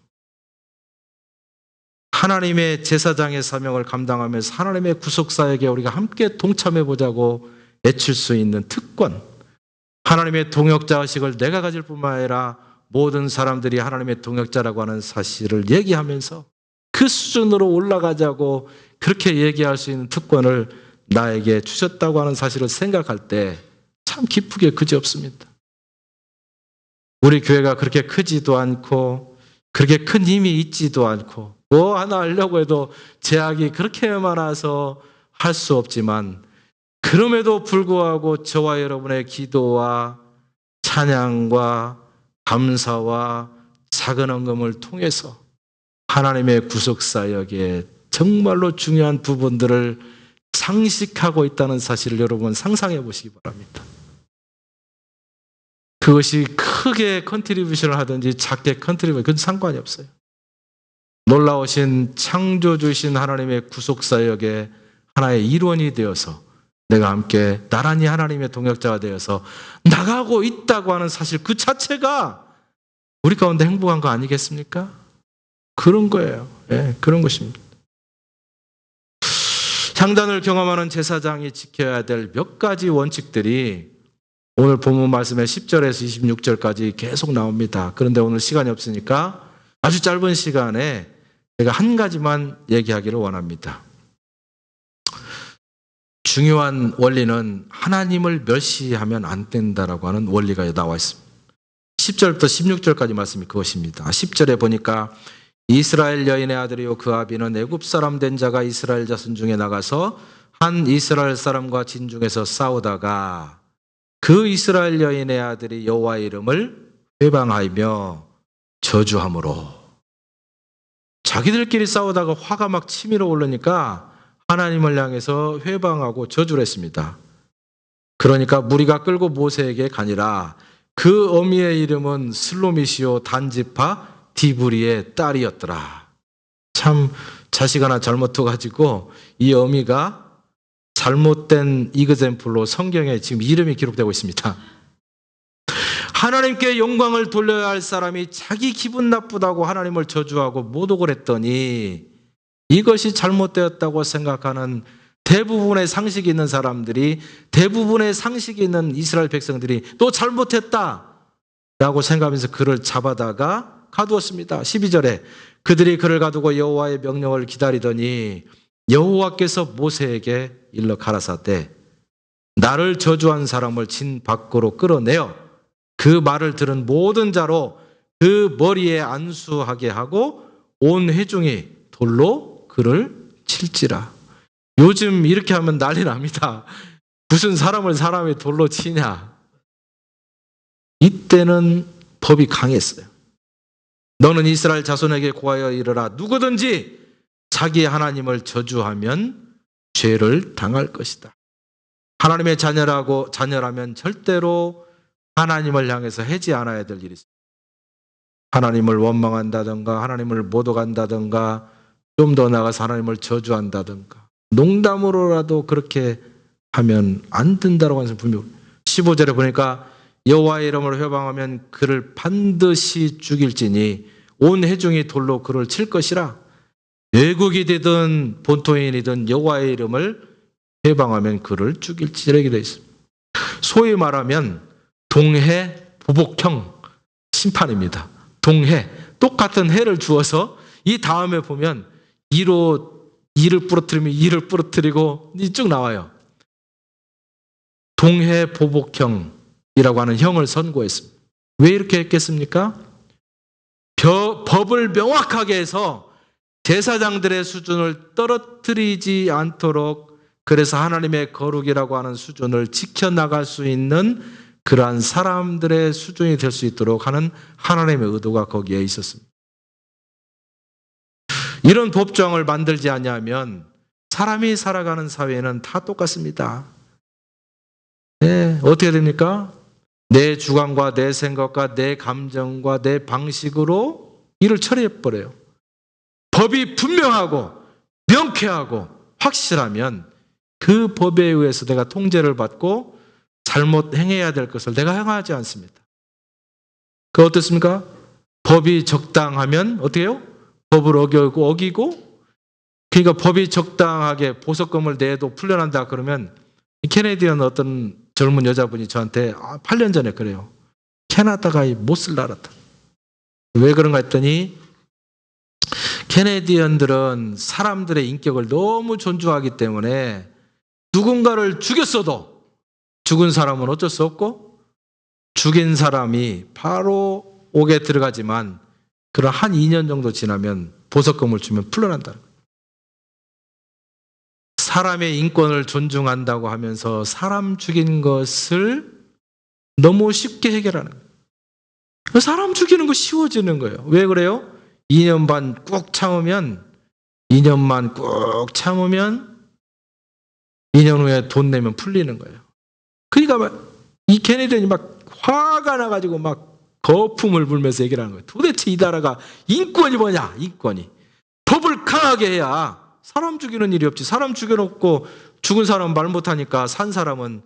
하나님의 제사장의 사명을 감당하면서 하나님의 구속사역에 우리가 함께 동참해보자고 외칠 수 있는 특권, 하나님의 동역자의식을 내가 가질 뿐만 아니라 모든 사람들이 하나님의 동역자라고 하는 사실을 얘기하면서 그 수준으로 올라가자고 그렇게 얘기할 수 있는 특권을 나에게 주셨다고 하는 사실을 생각할 때 참 기쁘게 그지없습니다. 우리 교회가 그렇게 크지도 않고 그렇게 큰 힘이 있지도 않고 뭐 하나 하려고 해도 제약이 그렇게 많아서 할 수 없지만, 그럼에도 불구하고 저와 여러분의 기도와 찬양과 감사와 작은 헌금을 통해서 하나님의 구속사역에 정말로 중요한 부분들을 상식하고 있다는 사실을 여러분 상상해 보시기 바랍니다. 그것이 크게 컨트리뷰션을 하든지 작게 컨트리뷰션, 그건 상관이 없어요. 놀라우신 창조주신 하나님의 구속사역의 하나의 일원이 되어서 내가 함께 나란히 하나님의 동역자가 되어서 나가고 있다고 하는 사실 그 자체가 우리 가운데 행복한 거 아니겠습니까? 그런 거예요. 예, 그런 것입니다. 향단을 경험하는 제사장이 지켜야 될 몇 가지 원칙들이 오늘 본문 말씀의 10절에서 26절까지 계속 나옵니다. 그런데 오늘 시간이 없으니까 아주 짧은 시간에 제가 한 가지만 얘기하기를 원합니다. 중요한 원리는 하나님을 멸시하면 안 된다라고 하는 원리가 나와 있습니다. 10절부터 16절까지 말씀이 그것입니다. 10절에 보니까 이스라엘 여인의 아들이요 그 아비는 애굽 사람 된 자가 이스라엘 자손 중에 나가서 한 이스라엘 사람과 진중에서 싸우다가 그 이스라엘 여인의 아들이 여호와의 이름을 회방하며 저주함으로, 자기들끼리 싸우다가 화가 막 치밀어 오르니까 하나님을 향해서 회방하고 저주를 했습니다. 그러니까 무리가 끌고 모세에게 가니라. 그 어미의 이름은 슬로미시오 단지파 디브리의 딸이었더라. 참 자식 하나 잘못해가지고 이 어미가 잘못된 이그젬플로 성경에 지금 이름이 기록되고 있습니다. 하나님께 영광을 돌려야 할 사람이 자기 기분 나쁘다고 하나님을 저주하고 모독을 했더니 이것이 잘못되었다고 생각하는 대부분의 상식이 있는 사람들이, 대부분의 상식이 있는 이스라엘 백성들이 또 잘못했다라고 생각하면서 그를 잡아다가 가두었습니다. 12절에 그들이 그를 가두고 여호와의 명령을 기다리더니 여호와께서 모세에게 일러 가라사대 나를 저주한 사람을 진 밖으로 끌어내어 그 말을 들은 모든 자로 그 머리에 안수하게 하고 온 회중이 돌로 그를 칠지라. 요즘 이렇게 하면 난리 납니다. 무슨 사람이 돌로 치냐. 이때는 법이 강했어요. 너는 이스라엘 자손에게 고하여 이르라. 누구든지 자기 하나님을 저주하면 죄를 당할 것이다. 하나님의 자녀라면 절대로 하나님을 향해서 하지 않아야 될 일이 있습니다. 하나님을 원망한다든가 하나님을 모독한다든가 좀 더 나아가서 하나님을 저주한다든가 농담으로라도 그렇게 하면 안 된다고 하는 분명. 15절에 보니까 여호와의 이름을 회방하면 그를 반드시 죽일지니 온 회중이 돌로 그를 칠 것이라. 외국이 되든 본토인이든 여호와의 이름을 회방하면 그를 죽일지라 이렇게 되어 있습니다. 소위 말하면 동해 보복형 심판입니다. 동해, 똑같은 해를 주어서 이 다음에 보면 이로 이를 부러뜨리면 이를 부러뜨리고 쭉 나와요. 동해 보복형이라고 하는 형을 선고했습니다. 왜 이렇게 했겠습니까? 법을 명확하게 해서 제사장들의 수준을 떨어뜨리지 않도록, 그래서 하나님의 거룩이라고 하는 수준을 지켜나갈 수 있는 그러한 사람들의 수준이 될 수 있도록 하는 하나님의 의도가 거기에 있었습니다. 이런 법조항을 만들지 않냐면 사람이 살아가는 사회는 다 똑같습니다. 네, 어떻게 됩니까? 내 주관과 내 생각과 내 감정과 내 방식으로 일을 처리해버려요. 법이 분명하고 명쾌하고 확실하면 그 법에 의해서 내가 통제를 받고 잘못 행해야 될 것을 내가 행하지 않습니다. 그 어떻습니까? 법이 적당하면 어떻게 해요? 법을 어기고, 그러니까 법이 적당하게 보석금을 내도 풀려난다 그러면, 캐네디언 어떤 젊은 여자분이 저한테 8년 전에 그래요. 캐나다가 못 쓸 나라다. 왜 그런가 했더니 캐네디언들은 사람들의 인격을 너무 존중하기 때문에 누군가를 죽였어도 죽은 사람은 어쩔 수 없고 죽인 사람이 바로 옥에 들어가지만 그런 한 2년 정도 지나면 보석금을 주면 풀려난다. 사람의 인권을 존중한다고 하면서 사람 죽인 것을 너무 쉽게 해결하는 거예요. 사람 죽이는 거 쉬워지는 거예요. 왜 그래요? 2년 반 꾹 참으면 2년만 꾹 참으면 2년 후에 돈 내면 풀리는 거예요. 그러니까 이 캐네디언이 막 화가 나가지고 막 거품을 불면서 얘기를 하는 거예요. 도대체 이 나라가 인권이 뭐냐? 인권이. 법을 강하게 해야 사람 죽이는 일이 없지. 사람 죽여놓고 죽은 사람 말 못하니까 산 사람은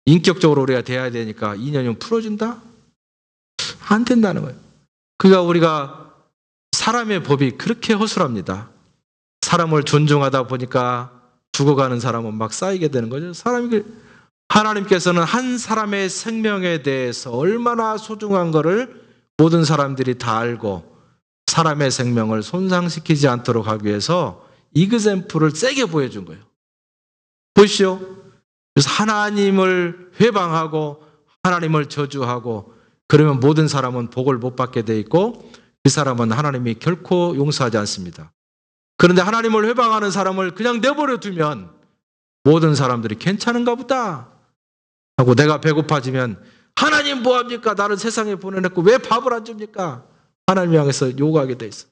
인격적으로 우리가 대해야 되니까 2년이면 풀어준다? 안 된다는 거예요. 그러니까 우리가 사람의 법이 그렇게 허술합니다. 사람을 존중하다 보니까 죽어가는 사람은 막 쌓이게 되는 거죠. 하나님께서는 한 사람의 생명에 대해서 얼마나 소중한 것을 모든 사람들이 다 알고 사람의 생명을 손상시키지 않도록 하기 위해서 이그젬플을 세게 보여준 거예요. 보시오. 그래서 하나님을 회방하고 하나님을 저주하고 그러면 모든 사람은 복을 못 받게 돼 있고 그 사람은 하나님이 결코 용서하지 않습니다. 그런데 하나님을 회방하는 사람을 그냥 내버려 두면 모든 사람들이 괜찮은가 보다 하고 내가 배고파지면 하나님 뭐합니까? 나를 세상에 보내놓고 왜 밥을 안 줍니까? 하나님 향해서 요구하게 돼 있어.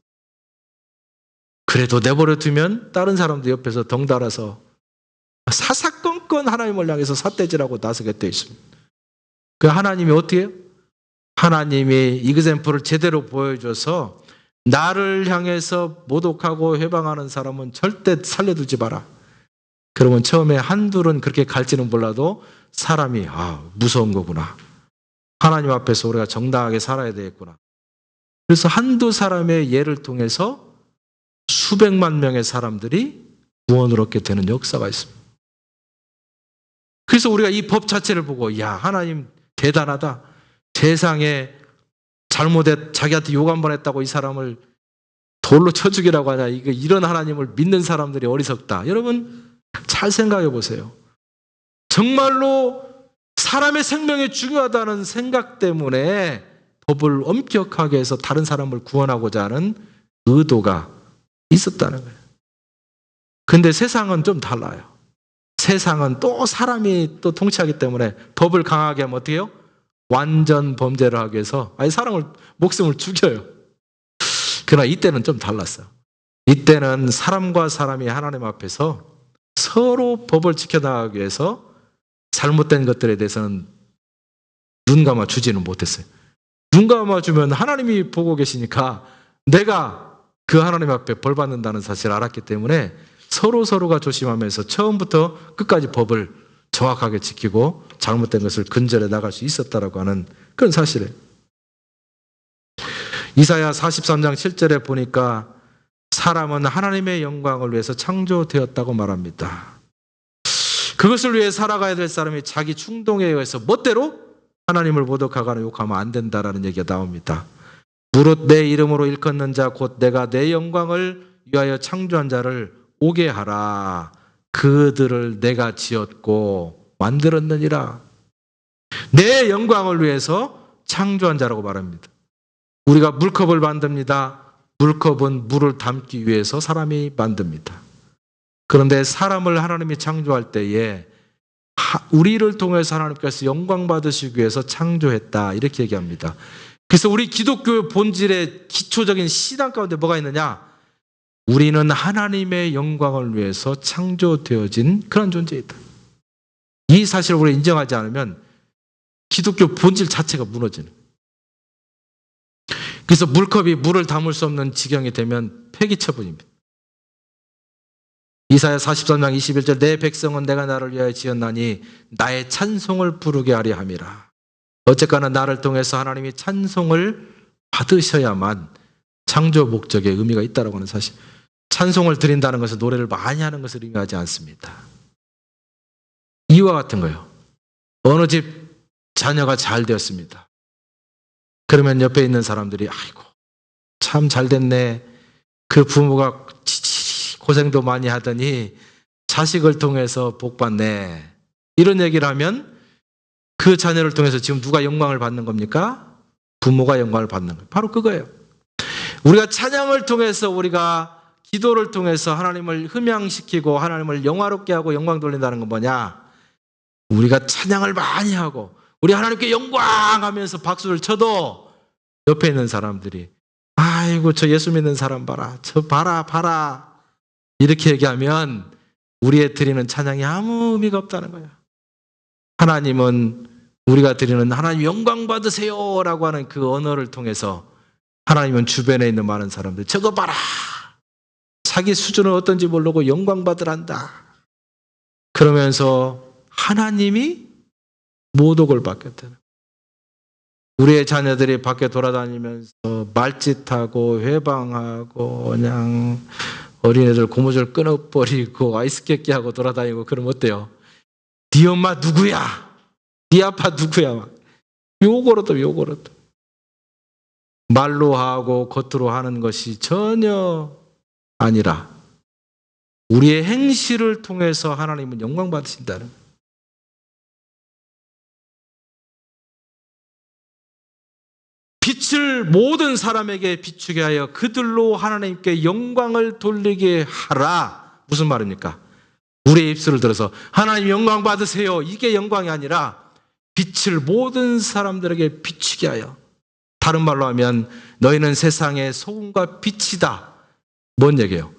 그래도 내버려 두면 다른 사람도 옆에서 덩달아서 사사건건 하나님을 향해서 삿대질하고 나서게 돼 있습니다. 그 하나님이 어떻게 해요? 하나님이 이그젬플을 제대로 보여줘서 나를 향해서 모독하고 회방하는 사람은 절대 살려두지 마라. 그러면 처음에 한둘은 그렇게 갈지는 몰라도 사람이 무서운 거구나. 하나님 앞에서 우리가 정당하게 살아야 되겠구나. 그래서 한두 사람의 예를 통해서 수백만 명의 사람들이 구원을 얻게 되는 역사가 있습니다. 그래서 우리가 이 법 자체를 보고 하나님 대단하다. 세상에 자기한테 욕 한 번 했다고 이 사람을 돌로 쳐 죽이라고 하냐. 이런 하나님을 믿는 사람들이 어리석다. 여러분 잘 생각해 보세요. 정말로 사람의 생명이 중요하다는 생각 때문에 법을 엄격하게 해서 다른 사람을 구원하고자 하는 의도가 있었다는 거예요. 근데 세상은 좀 달라요. 세상은 또 사람이 또 통치하기 때문에 법을 강하게 하면 어떻게 해요? 완전 범죄를 하기 위해서 목숨을 죽여요. 그러나 이때는 좀 달랐어요. 이때는 사람과 사람이 하나님 앞에서 서로 법을 지켜나가기 위해서 잘못된 것들에 대해서는 눈 감아 주지는 못했어요. 눈 감아 주면 하나님이 보고 계시니까 내가 그 하나님 앞에 벌 받는다는 사실을 알았기 때문에 서로가 조심하면서 처음부터 끝까지 법을 정확하게 지키고 잘못된 것을 근절해 나갈 수 있었다라고 하는 그런 사실이에요. 이사야 43장 7절에 보니까 사람은 하나님의 영광을 위해서 창조되었다고 말합니다. 그것을 위해 살아가야 될 사람이 자기 충동에 의해서 멋대로 하나님을 모독하거나 욕하면 안 된다라는 얘기가 나옵니다. 무릇 내 이름으로 일컫는 자 곧 내가 내 영광을 위하여 창조한 자를 오게 하라. 그들을 내가 지었고 만들었느니라. 내 영광을 위해서 창조한 자라고 말합니다. 우리가 물컵을 만듭니다. 물컵은 물을 담기 위해서 사람이 만듭니다. 그런데 사람을 하나님이 창조할 때에 우리를 통해서 하나님께서 영광 받으시기 위해서 창조했다 이렇게 얘기합니다. 그래서 우리 기독교의 본질의 기초적인 신앙 가운데 뭐가 있느냐? 우리는 하나님의 영광을 위해서 창조되어진 그런 존재이다. 이 사실을 우리가 인정하지 않으면 기독교 본질 자체가 무너지는 거예요. 그래서 물컵이 물을 담을 수 없는 지경이 되면 폐기 처분입니다. 이사야 43장 21절 내 백성은 내가 나를 위하여 지었나니 나의 찬송을 부르게 하려 함이라. 어쨌거나 나를 통해서 하나님이 찬송을 받으셔야만 창조 목적의 의미가 있다고 하는 사실. 찬송을 드린다는 것은 노래를 많이 하는 것을 의미하지 않습니다. 이와 같은 거예요. 어느 집 자녀가 잘 되었습니다. 그러면 옆에 있는 사람들이 아이고 참 잘 됐네. 그 부모가 고생도 많이 하더니 자식을 통해서 복 받네. 이런 얘기를 하면 그 자녀를 통해서 지금 누가 영광을 받는 겁니까? 부모가 영광을 받는 거예요. 바로 그거예요. 우리가 찬양을 통해서 우리가 기도를 통해서 하나님을 흠양시키고 하나님을 영화롭게 하고 영광 돌린다는 건 뭐냐? 우리가 찬양을 많이 하고 우리 하나님께 영광 하면서 박수를 쳐도 옆에 있는 사람들이 아이고 저 예수 믿는 사람 봐라. 저 봐라. 이렇게 얘기하면 우리의 드리는 찬양이 아무 의미가 없다는 거예요. 하나님은 우리가 드리는 하나님 영광 받으세요라고 하는 그 언어를 통해서 하나님은 주변에 있는 많은 사람들 저거 봐라. 자기 수준은 어떤지 모르고 영광 받으란다. 그러면서 하나님이 모독을 받겠다는. 우리의 자녀들이 밖에 돌아다니면서 말짓하고 회방하고 그냥 어린애들 고무줄 끊어버리고 아이스케이크 하고 돌아다니고 그러면 어때요? 네 엄마 누구야? 네 아빠 누구야? 막 요거로도 말로 하고 겉으로 하는 것이 전혀 아니라 우리의 행실을 통해서 하나님은 영광 받으신다는 거예요. 빛을 모든 사람에게 비추게 하여 그들로 하나님께 영광을 돌리게 하라. 무슨 말입니까? 우리의 입술을 들어서 하나님 영광 받으세요. 이게 영광이 아니라 빛을 모든 사람들에게 비추게 하여. 다른 말로 하면 너희는 세상의 소금과 빛이다. 뭔 얘기예요?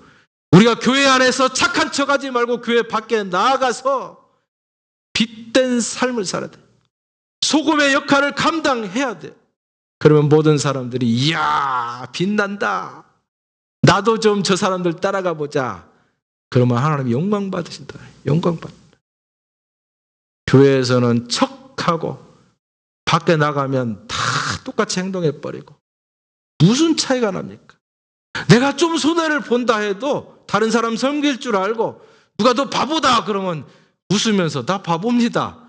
우리가 교회 안에서 착한 척하지 말고 교회 밖에 나아가서 빛된 삶을 살아야 돼. 소금의 역할을 감당해야 돼. 그러면 모든 사람들이 이야 빛난다. 나도 좀 저 사람들 따라가 보자. 그러면 하나님 영광 받으신다. 영광 받는다. 교회에서는 척하고 밖에 나가면 다 똑같이 행동해버리고 무슨 차이가 납니까? 내가 좀 손해를 본다 해도 다른 사람 섬길 줄 알고 누가 너 바보다 그러면 웃으면서 나 바보입니다.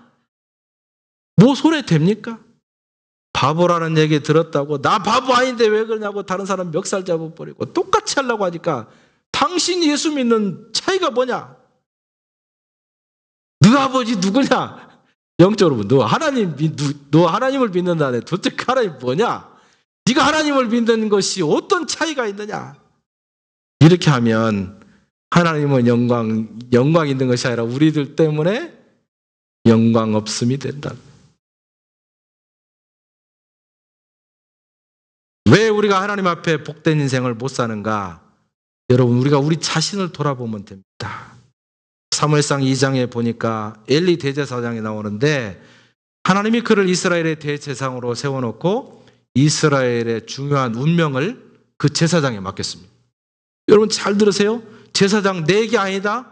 뭐 손해 됩니까? 바보라는 얘기 들었다고 나 바보 아닌데 왜 그러냐고 다른 사람 멱살 잡아버리고 똑같이 하려고 하니까 당신 예수 믿는 차이가 뭐냐? 너 아버지 누구냐? 영적으로 너 하나님을 믿는다네. 도대체 그 하나님 뭐냐? 네가 하나님을 믿는 것이 어떤 차이가 있느냐? 이렇게 하면 하나님은 영광 있는 것이 아니라 우리들 때문에 영광 없음이 된다. 왜 우리가 하나님 앞에 복된 인생을 못 사는가? 여러분 우리가 우리 자신을 돌아보면 됩니다. 사무엘상 2장에 보니까 엘리 대제사장이 나오는데 하나님이 그를 이스라엘의 대제사장으로 세워놓고 이스라엘의 중요한 운명을 그 제사장에 맡겼습니다. 여러분 잘 들으세요. 제사장 내게 아니다.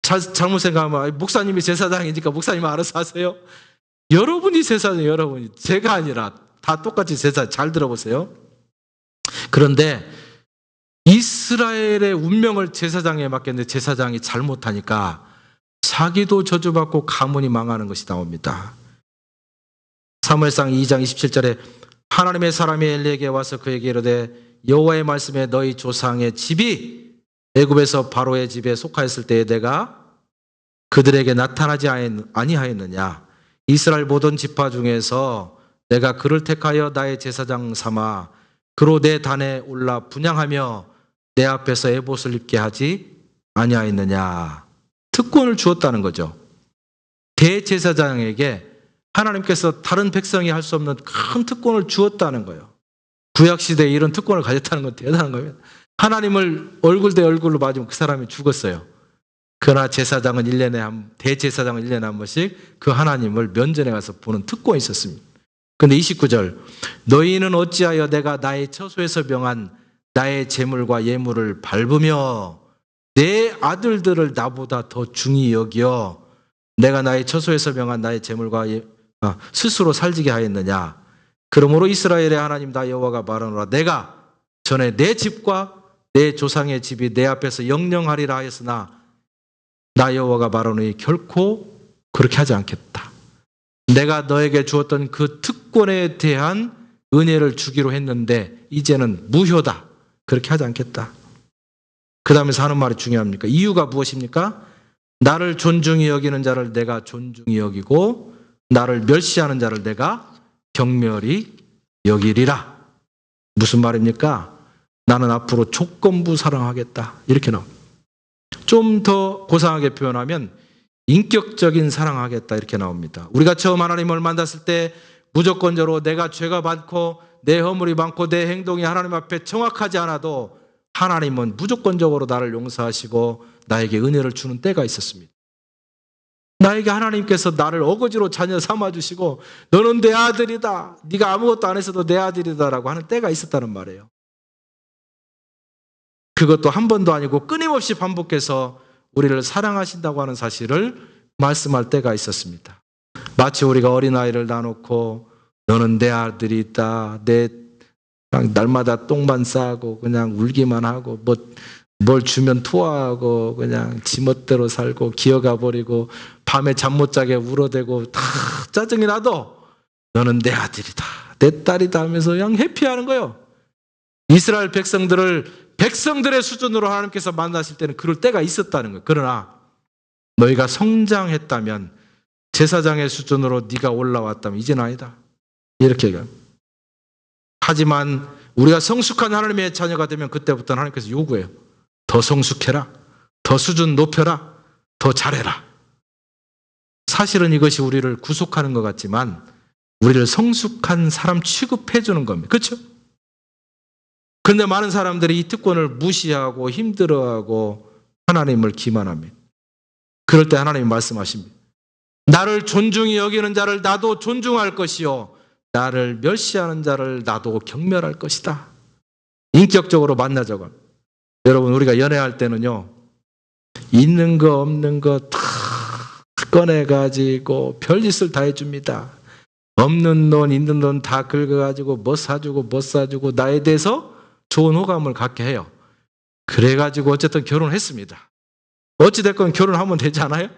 잘못 생각하면 목사님이 제사장이니까 목사님 알아서 하세요. 여러분이 제사장, 여러분이 제가 아니라 다 똑같이 제사. 잘 들어보세요. 그런데 이스라엘의 운명을 제사장에 맡겼는데 제사장이 잘못하니까 자기도 저주받고 가문이 망하는 것이 나옵니다. 사무엘상 2장 27절에 하나님의 사람이 엘리에게 와서 그에게 이르되 여호와의 말씀에 너희 조상의 집이 애굽에서 바로의 집에 속하였을 때에 내가 그들에게 나타나지 아니하였느냐? 이스라엘 모든 지파 중에서 내가 그를 택하여 나의 제사장 삼아 그로 내 단에 올라 분향하며 내 앞에서 에봇을 입게 하지 아니하였느냐? 특권을 주었다는 거죠. 대제사장에게 하나님께서 다른 백성이 할 수 없는 큰 특권을 주었다는 거예요. 구약시대에 이런 특권을 가졌다는 건 대단한 거예요. 하나님을 얼굴 대 얼굴로 맞으면 그 사람이 죽었어요. 그러나 제사장은 대제사장은 1년에 한 번씩 그 하나님을 면전에 가서 보는 특권이 있었습니다. 그런데 29절 너희는 어찌하여 내가 나의 처소에서 명한 나의 제물과 예물을 밟으며 내 아들들을 나보다 더 중히 여겨 내가 나의 처소에서 명한 나의 제물과 스스로 살지게 하였느냐? 그러므로 이스라엘의 하나님 나 여호와가 말하노라 내가 전에 내 집과 내 조상의 집이 내 앞에서 영영하리라 하였으나 나 여호와가 말하노니 결코 그렇게 하지 않겠다. 내가 너에게 주었던 그 특권에 대한 은혜를 주기로 했는데 이제는 무효다. 그렇게 하지 않겠다. 그 다음에서 하는 말이 중요합니까? 이유가 무엇입니까? 나를 존중히 여기는 자를 내가 존중히 여기고 나를 멸시하는 자를 내가 경멸히 여기리라. 무슨 말입니까? 나는 앞으로 조건부 사랑하겠다. 이렇게 나옵니다. 좀 더 고상하게 표현하면 인격적인 사랑하겠다 이렇게 나옵니다. 우리가 처음 하나님을 만났을 때 무조건적으로 내가 죄가 많고 내 허물이 많고 내 행동이 하나님 앞에 정확하지 않아도 하나님은 무조건적으로 나를 용서하시고 나에게 은혜를 주는 때가 있었습니다. 나에게 하나님께서 나를 어거지로 자녀 삼아주시고 너는 내 아들이다. 네가 아무것도 안 했어도 내 아들이다라고 하는 때가 있었다는 말이에요. 그것도 한 번도 아니고 끊임없이 반복해서 우리를 사랑하신다고 하는 사실을 말씀할 때가 있었습니다. 마치 우리가 어린아이를 놔놓고 너는 내 아들이다. 그냥 날마다 똥만 싸고 그냥 울기만 하고 뭘 주면 토하고 그냥 지멋대로 살고 기어가 버리고 밤에 잠 못 자게 울어대고 다 짜증이 나도 너는 내 아들이다. 내 딸이다 하면서 그냥 해피하는 거예요. 이스라엘 백성들의 수준으로 하나님께서 만나실 때는 그럴 때가 있었다는 거예요. 그러나 너희가 성장했다면 제사장의 수준으로 네가 올라왔다면 이제는 아니다. 이렇게 얘기합니다. 하지만 우리가 성숙한 하나님의 자녀가 되면 그때부터 하나님께서 요구해요. 더 성숙해라. 더 수준 높여라. 더 잘해라. 사실은 이것이 우리를 구속하는 것 같지만 우리를 성숙한 사람 취급해 주는 겁니다. 그렇죠? 그런데 많은 사람들이 이 특권을 무시하고 힘들어하고 하나님을 기만합니다. 그럴 때 하나님이 말씀하십니다. 나를 존중히 여기는 자를 나도 존중할 것이요 나를 멸시하는 자를 나도 경멸할 것이다. 인격적으로 만나자고 합니다. 여러분 우리가 연애할 때는요 있는 거 없는 거 다 꺼내가지고 별짓을 다 해줍니다. 없는 돈 있는 돈 다 긁어가지고 뭐 사주고 못 사주고 나에 대해서 좋은 호감을 갖게 해요. 그래가지고 어쨌든 결혼했습니다. 어찌됐건 결혼하면 되지 않아요?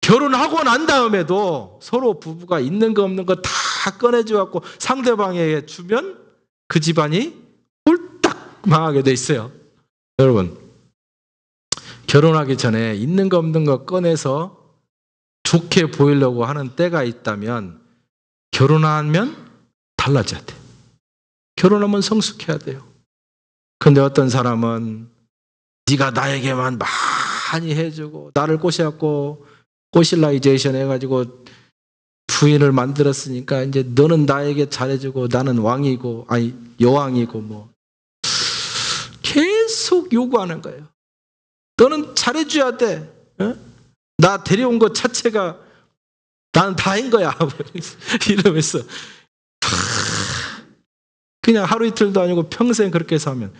결혼하고 난 다음에도 서로 부부가 있는 거 없는 거 다 꺼내줘갖고 상대방에게 주면 그 집안이 홀딱 망하게 돼 있어요. 여러분 결혼하기 전에 있는 거 없는 거 꺼내서 좋게 보이려고 하는 때가 있다면 결혼하면 달라져야 돼. 결혼하면 성숙해야 돼요. 근데 어떤 사람은 네가 나에게만 많이 해주고 나를 꼬셔갖고 꼬실라이제이션 해가지고 부인을 만들었으니까 이제 너는 나에게 잘해주고 나는 왕이고 아니 여왕이고 뭐 계속 요구하는 거예요. 너는 잘해줘야 돼. 어? 나 데려온 것 자체가 나는 다인 거야. 이러면서 그냥 하루 이틀도 아니고 평생 그렇게 해서 하면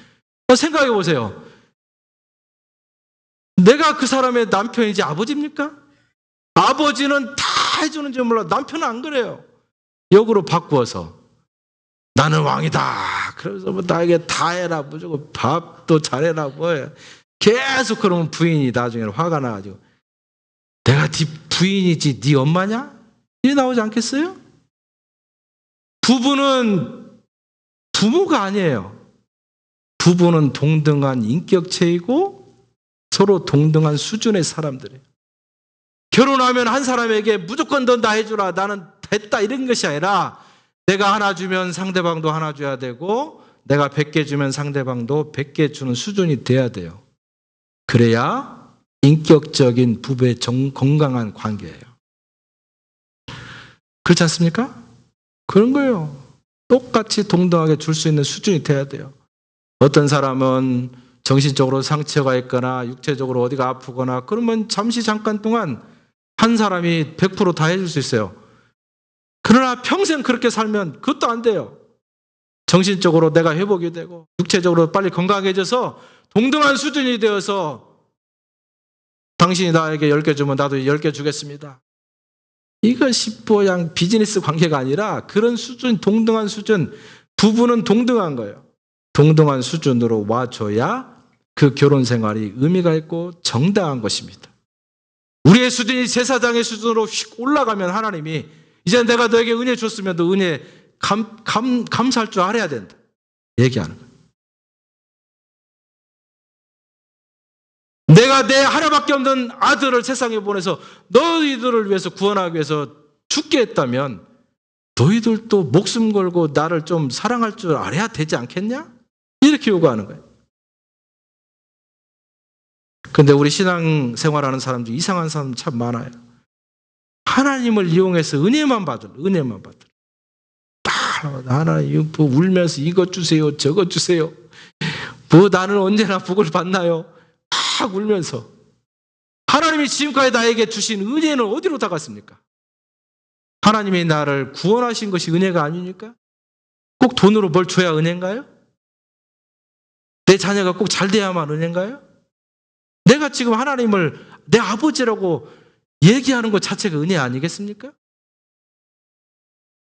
생각해 보세요. 내가 그 사람의 남편이지 아버지입니까? 아버지는 다 해주는 줄 몰라. 남편은 안 그래요. 역으로 바꾸어서 나는 왕이다. 그래서 뭐 나에게 다 해라. 무조건 밥도 잘해라. 뭐해. 계속 그러면 부인이 나중에는 화가 나가지고 내가 네 부인이지 네 엄마냐? 이게 나오지 않겠어요? 부부는 부모가 아니에요. 부부는 동등한 인격체이고 서로 동등한 수준의 사람들이에요. 결혼하면 한 사람에게 무조건 넌 다 해주라. 나는 됐다. 이런 것이 아니라 내가 하나 주면 상대방도 하나 줘야 되고 내가 100개 주면 상대방도 100개 주는 수준이 돼야 돼요. 그래야 인격적인 부부의 건강한 관계예요. 그렇지 않습니까? 그런 거예요. 똑같이 동등하게 줄 수 있는 수준이 돼야 돼요. 어떤 사람은 정신적으로 상처가 있거나 육체적으로 어디가 아프거나 그러면 잠깐 동안 한 사람이 100% 다 해줄 수 있어요. 그러나 평생 그렇게 살면 그것도 안 돼요. 정신적으로 내가 회복이 되고 육체적으로 빨리 건강해져서 동등한 수준이 되어서 당신이 나에게 10개 주면 나도 10개 주겠습니다. 이것이 그냥 비즈니스 관계가 아니라 그런 수준, 동등한 수준, 부부는 동등한 거예요. 동등한 수준으로 와줘야 그 결혼 생활이 의미가 있고 정당한 것입니다. 우리의 수준이 제사장의 수준으로 휙 올라가면 하나님이 이제 내가 너에게 은혜 줬으면 너 은혜 감사할 줄 알아야 된다. 얘기하는 거예요. 내가 내 하나밖에 없는 아들을 세상에 보내서 너희들을 위해서 구원하기 위해서 죽게 했다면 너희들도 목숨 걸고 나를 좀 사랑할 줄 알아야 되지 않겠냐? 이렇게 요구하는 거예요. 그런데 우리 신앙생활하는 사람들 이상한 사람 참 많아요. 하나님을 이용해서 은혜만 받으라. 하나님 뭐 울면서 이것 주세요 저것 주세요. 뭐 나는 언제나 복을 받나요? 막 울면서 하나님이 지금까지 나에게 주신 은혜는 어디로 다 갔습니까? 하나님이 나를 구원하신 것이 은혜가 아닙니까? 꼭 돈으로 뭘 줘야 은혜인가요? 내 자녀가 꼭 잘 돼야만 은혜인가요? 내가 지금 하나님을 내 아버지라고 얘기하는 것 자체가 은혜 아니겠습니까?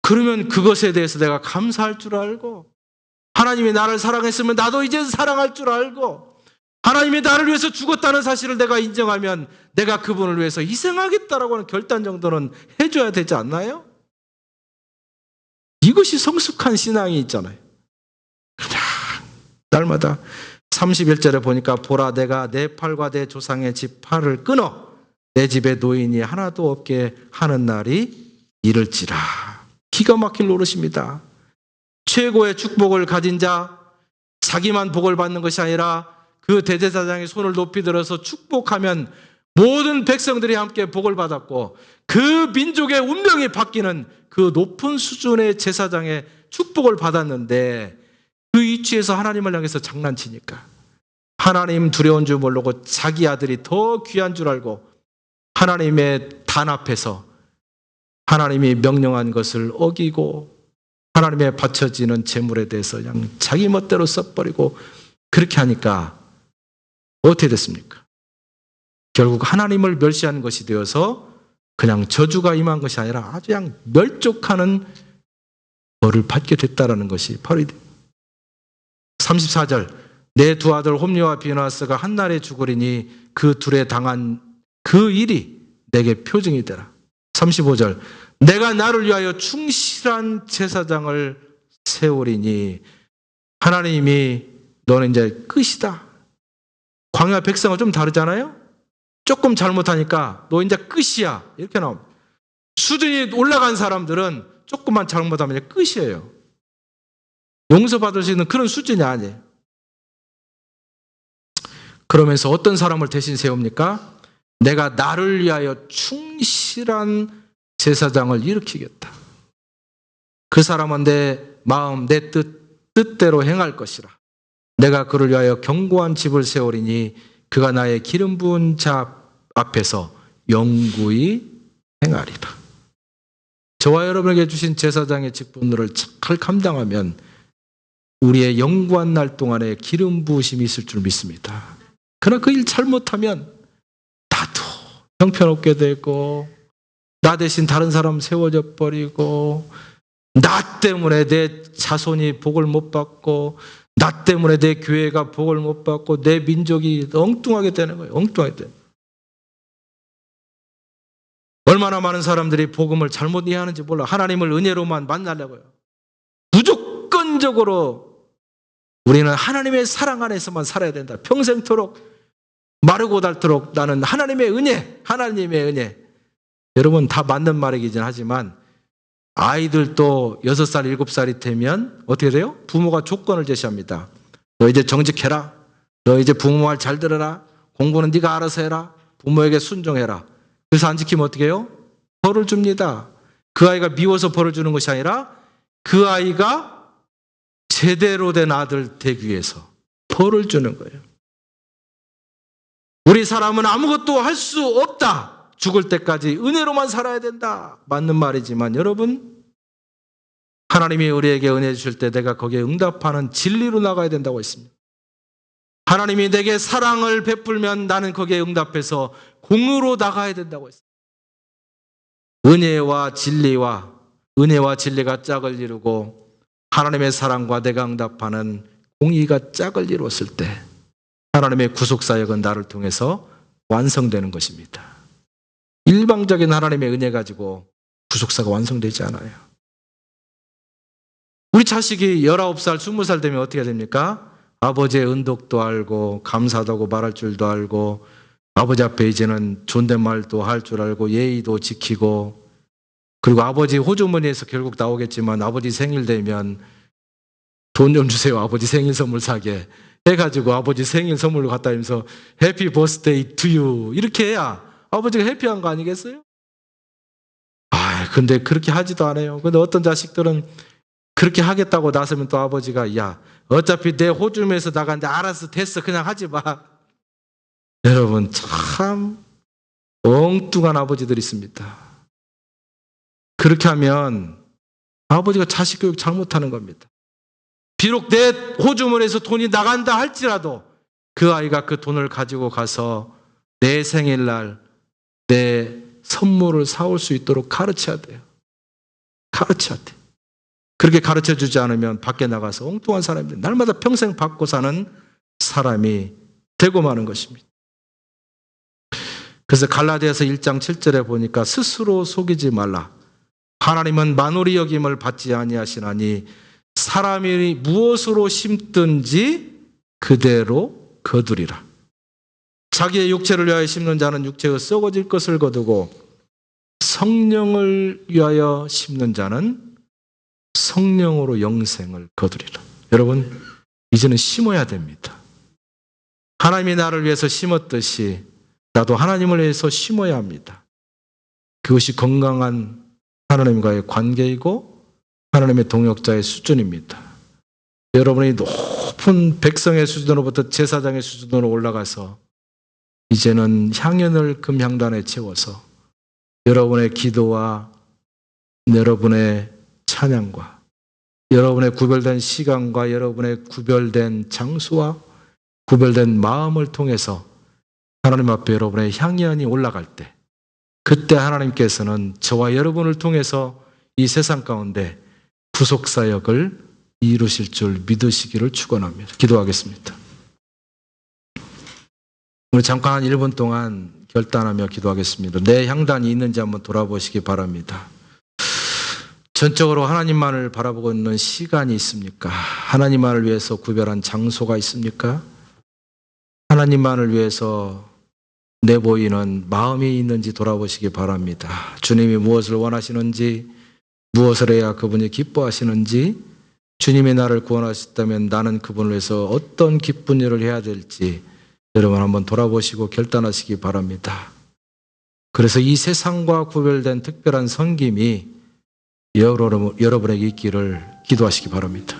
그러면 그것에 대해서 내가 감사할 줄 알고, 하나님이 나를 사랑했으면 나도 이제 사랑할 줄 알고, 하나님이 나를 위해서 죽었다는 사실을 내가 인정하면 내가 그분을 위해서 희생하겠다라고 하는 결단 정도는 해줘야 되지 않나요? 이것이 성숙한 신앙이 있잖아요. 그냥 날마다 31절에 보니까 보라 내가 내 팔과 내 조상의 집 팔을 끊어 내 집에 노인이 하나도 없게 하는 날이 이를지라. 기가 막힐 노릇입니다. 최고의 축복을 가진 자, 자기만 복을 받는 것이 아니라 그 대제사장이 손을 높이 들어서 축복하면 모든 백성들이 함께 복을 받았고 그 민족의 운명이 바뀌는 그 높은 수준의 제사장의 축복을 받았는데 그 위치에서 하나님을 향해서 장난치니까 하나님 두려운 줄 모르고 자기 아들이 더 귀한 줄 알고 하나님의 단 앞에서 하나님이 명령한 것을 어기고 하나님의 바쳐지는 재물에 대해서 그냥 자기 멋대로 써버리고 그렇게 하니까 어떻게 됐습니까? 결국 하나님을 멸시하는 것이 되어서 그냥 저주가 임한 것이 아니라 아주 그냥 멸족하는 벌을 받게 됐다라는 것이 바로 34절 내 두 아들 홈리와 비나스가 한날에 죽으리니 그 둘에 당한 그 일이 내게 표징이 되라. 35절 내가 나를 위하여 충실한 제사장을 세우리니 하나님이 너는 이제 끝이다. 광야 백성은 좀 다르잖아요. 조금 잘못하니까 너 이제 끝이야 이렇게 나옵니다. 수준이 올라간 사람들은 조금만 잘못하면 이제 끝이에요. 용서받을 수 있는 그런 수준이 아니에요. 그러면서 어떤 사람을 대신 세웁니까? 내가 나를 위하여 충실한 제사장을 일으키겠다. 그 사람은 내 마음 내 뜻대로 행할 것이라. 내가 그를 위하여 견고한 집을 세우리니 그가 나의 기름 부은 자 앞에서 영구히 행하리라. 저와 여러분에게 주신 제사장의 직분을 잘 감당하면 우리의 영구한 날 동안에 기름 부으심이 있을 줄 믿습니다. 그러나 그 일 잘못하면 나도 형편없게 되고 나 대신 다른 사람 세워져 버리고 나 때문에 내 자손이 복을 못 받고 나 때문에 내 교회가 복을 못 받고 내 민족이 엉뚱하게 되는 거예요. 엉뚱하게 되는 거예요. 얼마나 많은 사람들이 복음을 잘못 이해하는지 몰라. 하나님을 은혜로만 만나려고요. 무조건적으로 우리는 하나님의 사랑 안에서만 살아야 된다. 평생토록 마르고 닳도록 나는 하나님의 은혜, 하나님의 은혜. 여러분 다 맞는 말이긴 하지만 아이들도 6살, 7살이 되면 어떻게 돼요? 부모가 조건을 제시합니다. 너 이제 정직해라. 너 이제 부모 말 잘 들어라. 공부는 네가 알아서 해라. 부모에게 순종해라. 그래서 안 지키면 어떻게 해요? 벌을 줍니다. 그 아이가 미워서 벌을 주는 것이 아니라 그 아이가 제대로 된 아들 되기 위해서 벌을 주는 거예요. 우리 사람은 아무것도 할 수 없다. 죽을 때까지 은혜로만 살아야 된다. 맞는 말이지만 여러분 하나님이 우리에게 은혜 주실 때 내가 거기에 응답하는 진리로 나가야 된다고 했습니다. 하나님이 내게 사랑을 베풀면 나는 거기에 응답해서 공으로 나가야 된다고 했습니다. 은혜와 진리가 짝을 이루고 하나님의 사랑과 내가 응답하는 공의가 짝을 이루었을 때 하나님의 구속사역은 나를 통해서 완성되는 것입니다. 일방적인 하나님의 은혜 가지고 구속사가 완성되지 않아요. 우리 자식이 19살, 20살 되면 어떻게 됩니까? 아버지의 은덕도 알고 감사도 하고 말할 줄도 알고 아버지 앞에 이제는 존댓말도 할 줄 알고 예의도 지키고 그리고 아버지 호주머니에서 결국 나오겠지만 아버지 생일 되면 돈 좀 주세요. 아버지 생일 선물 사게 해가지고 아버지 생일 선물로 갖다 주면서 해피 버스데이 투 유 이렇게 해야 아버지가 해피한 거 아니겠어요? 근데 그렇게 하지도 않아요. 근데 어떤 자식들은 그렇게 하겠다고 나서면 또 아버지가 야 어차피 내 호주머니에서 나갔는데 알아서 됐어 그냥 하지 마. 여러분 참 엉뚱한 아버지들이 있습니다. 그렇게 하면 아버지가 자식 교육 잘못하는 겁니다. 비록 내 호주머니에서 돈이 나간다 할지라도 그 아이가 그 돈을 가지고 가서 내 생일날 내 선물을 사올 수 있도록 가르쳐야 돼요. 가르쳐야 돼. 그렇게 가르쳐주지 않으면 밖에 나가서 엉뚱한 사람들, 날마다 평생 받고 사는 사람이 되고 마는 것입니다. 그래서 갈라디아서 1장 7절에 보니까 스스로 속이지 말라. 하나님은 만홀히 여김을 받지 아니하시나니 사람이 무엇으로 심든지 그대로 거두리라. 자기의 육체를 위하여 심는 자는 육체의 썩어질 것을 거두고 성령을 위하여 심는 자는 성령으로 영생을 거두리라. 여러분, 이제는 심어야 됩니다. 하나님이 나를 위해서 심었듯이 나도 하나님을 위해서 심어야 합니다. 그것이 건강한 하나님과의 관계이고 하나님의 동역자의 수준입니다. 여러분이 높은 백성의 수준으로부터 제사장의 수준으로 올라가서 이제는 향연을 금향단에 채워서 여러분의 기도와 여러분의 찬양과 여러분의 구별된 시간과 여러분의 구별된 장소와 구별된 마음을 통해서 하나님 앞에 여러분의 향연이 올라갈 때 그때 하나님께서는 저와 여러분을 통해서 이 세상 가운데 구속사역을 이루실 줄 믿으시기를 축원합니다. 기도하겠습니다. 우리 잠깐 한 1분 동안 결단하며 기도하겠습니다. 내 향단이 있는지 한번 돌아보시기 바랍니다. 전적으로 하나님만을 바라보고 있는 시간이 있습니까? 하나님만을 위해서 구별한 장소가 있습니까? 하나님만을 위해서 내보이는 마음이 있는지 돌아보시기 바랍니다. 주님이 무엇을 원하시는지, 무엇을 해야 그분이 기뻐하시는지, 주님이 나를 구원하셨다면 나는 그분을 위해서 어떤 기쁜 일을 해야 될지 여러분 한번 돌아보시고 결단하시기 바랍니다. 그래서 이 세상과 구별된 특별한 섬김이 여러분에게 있기를 기도하시기 바랍니다.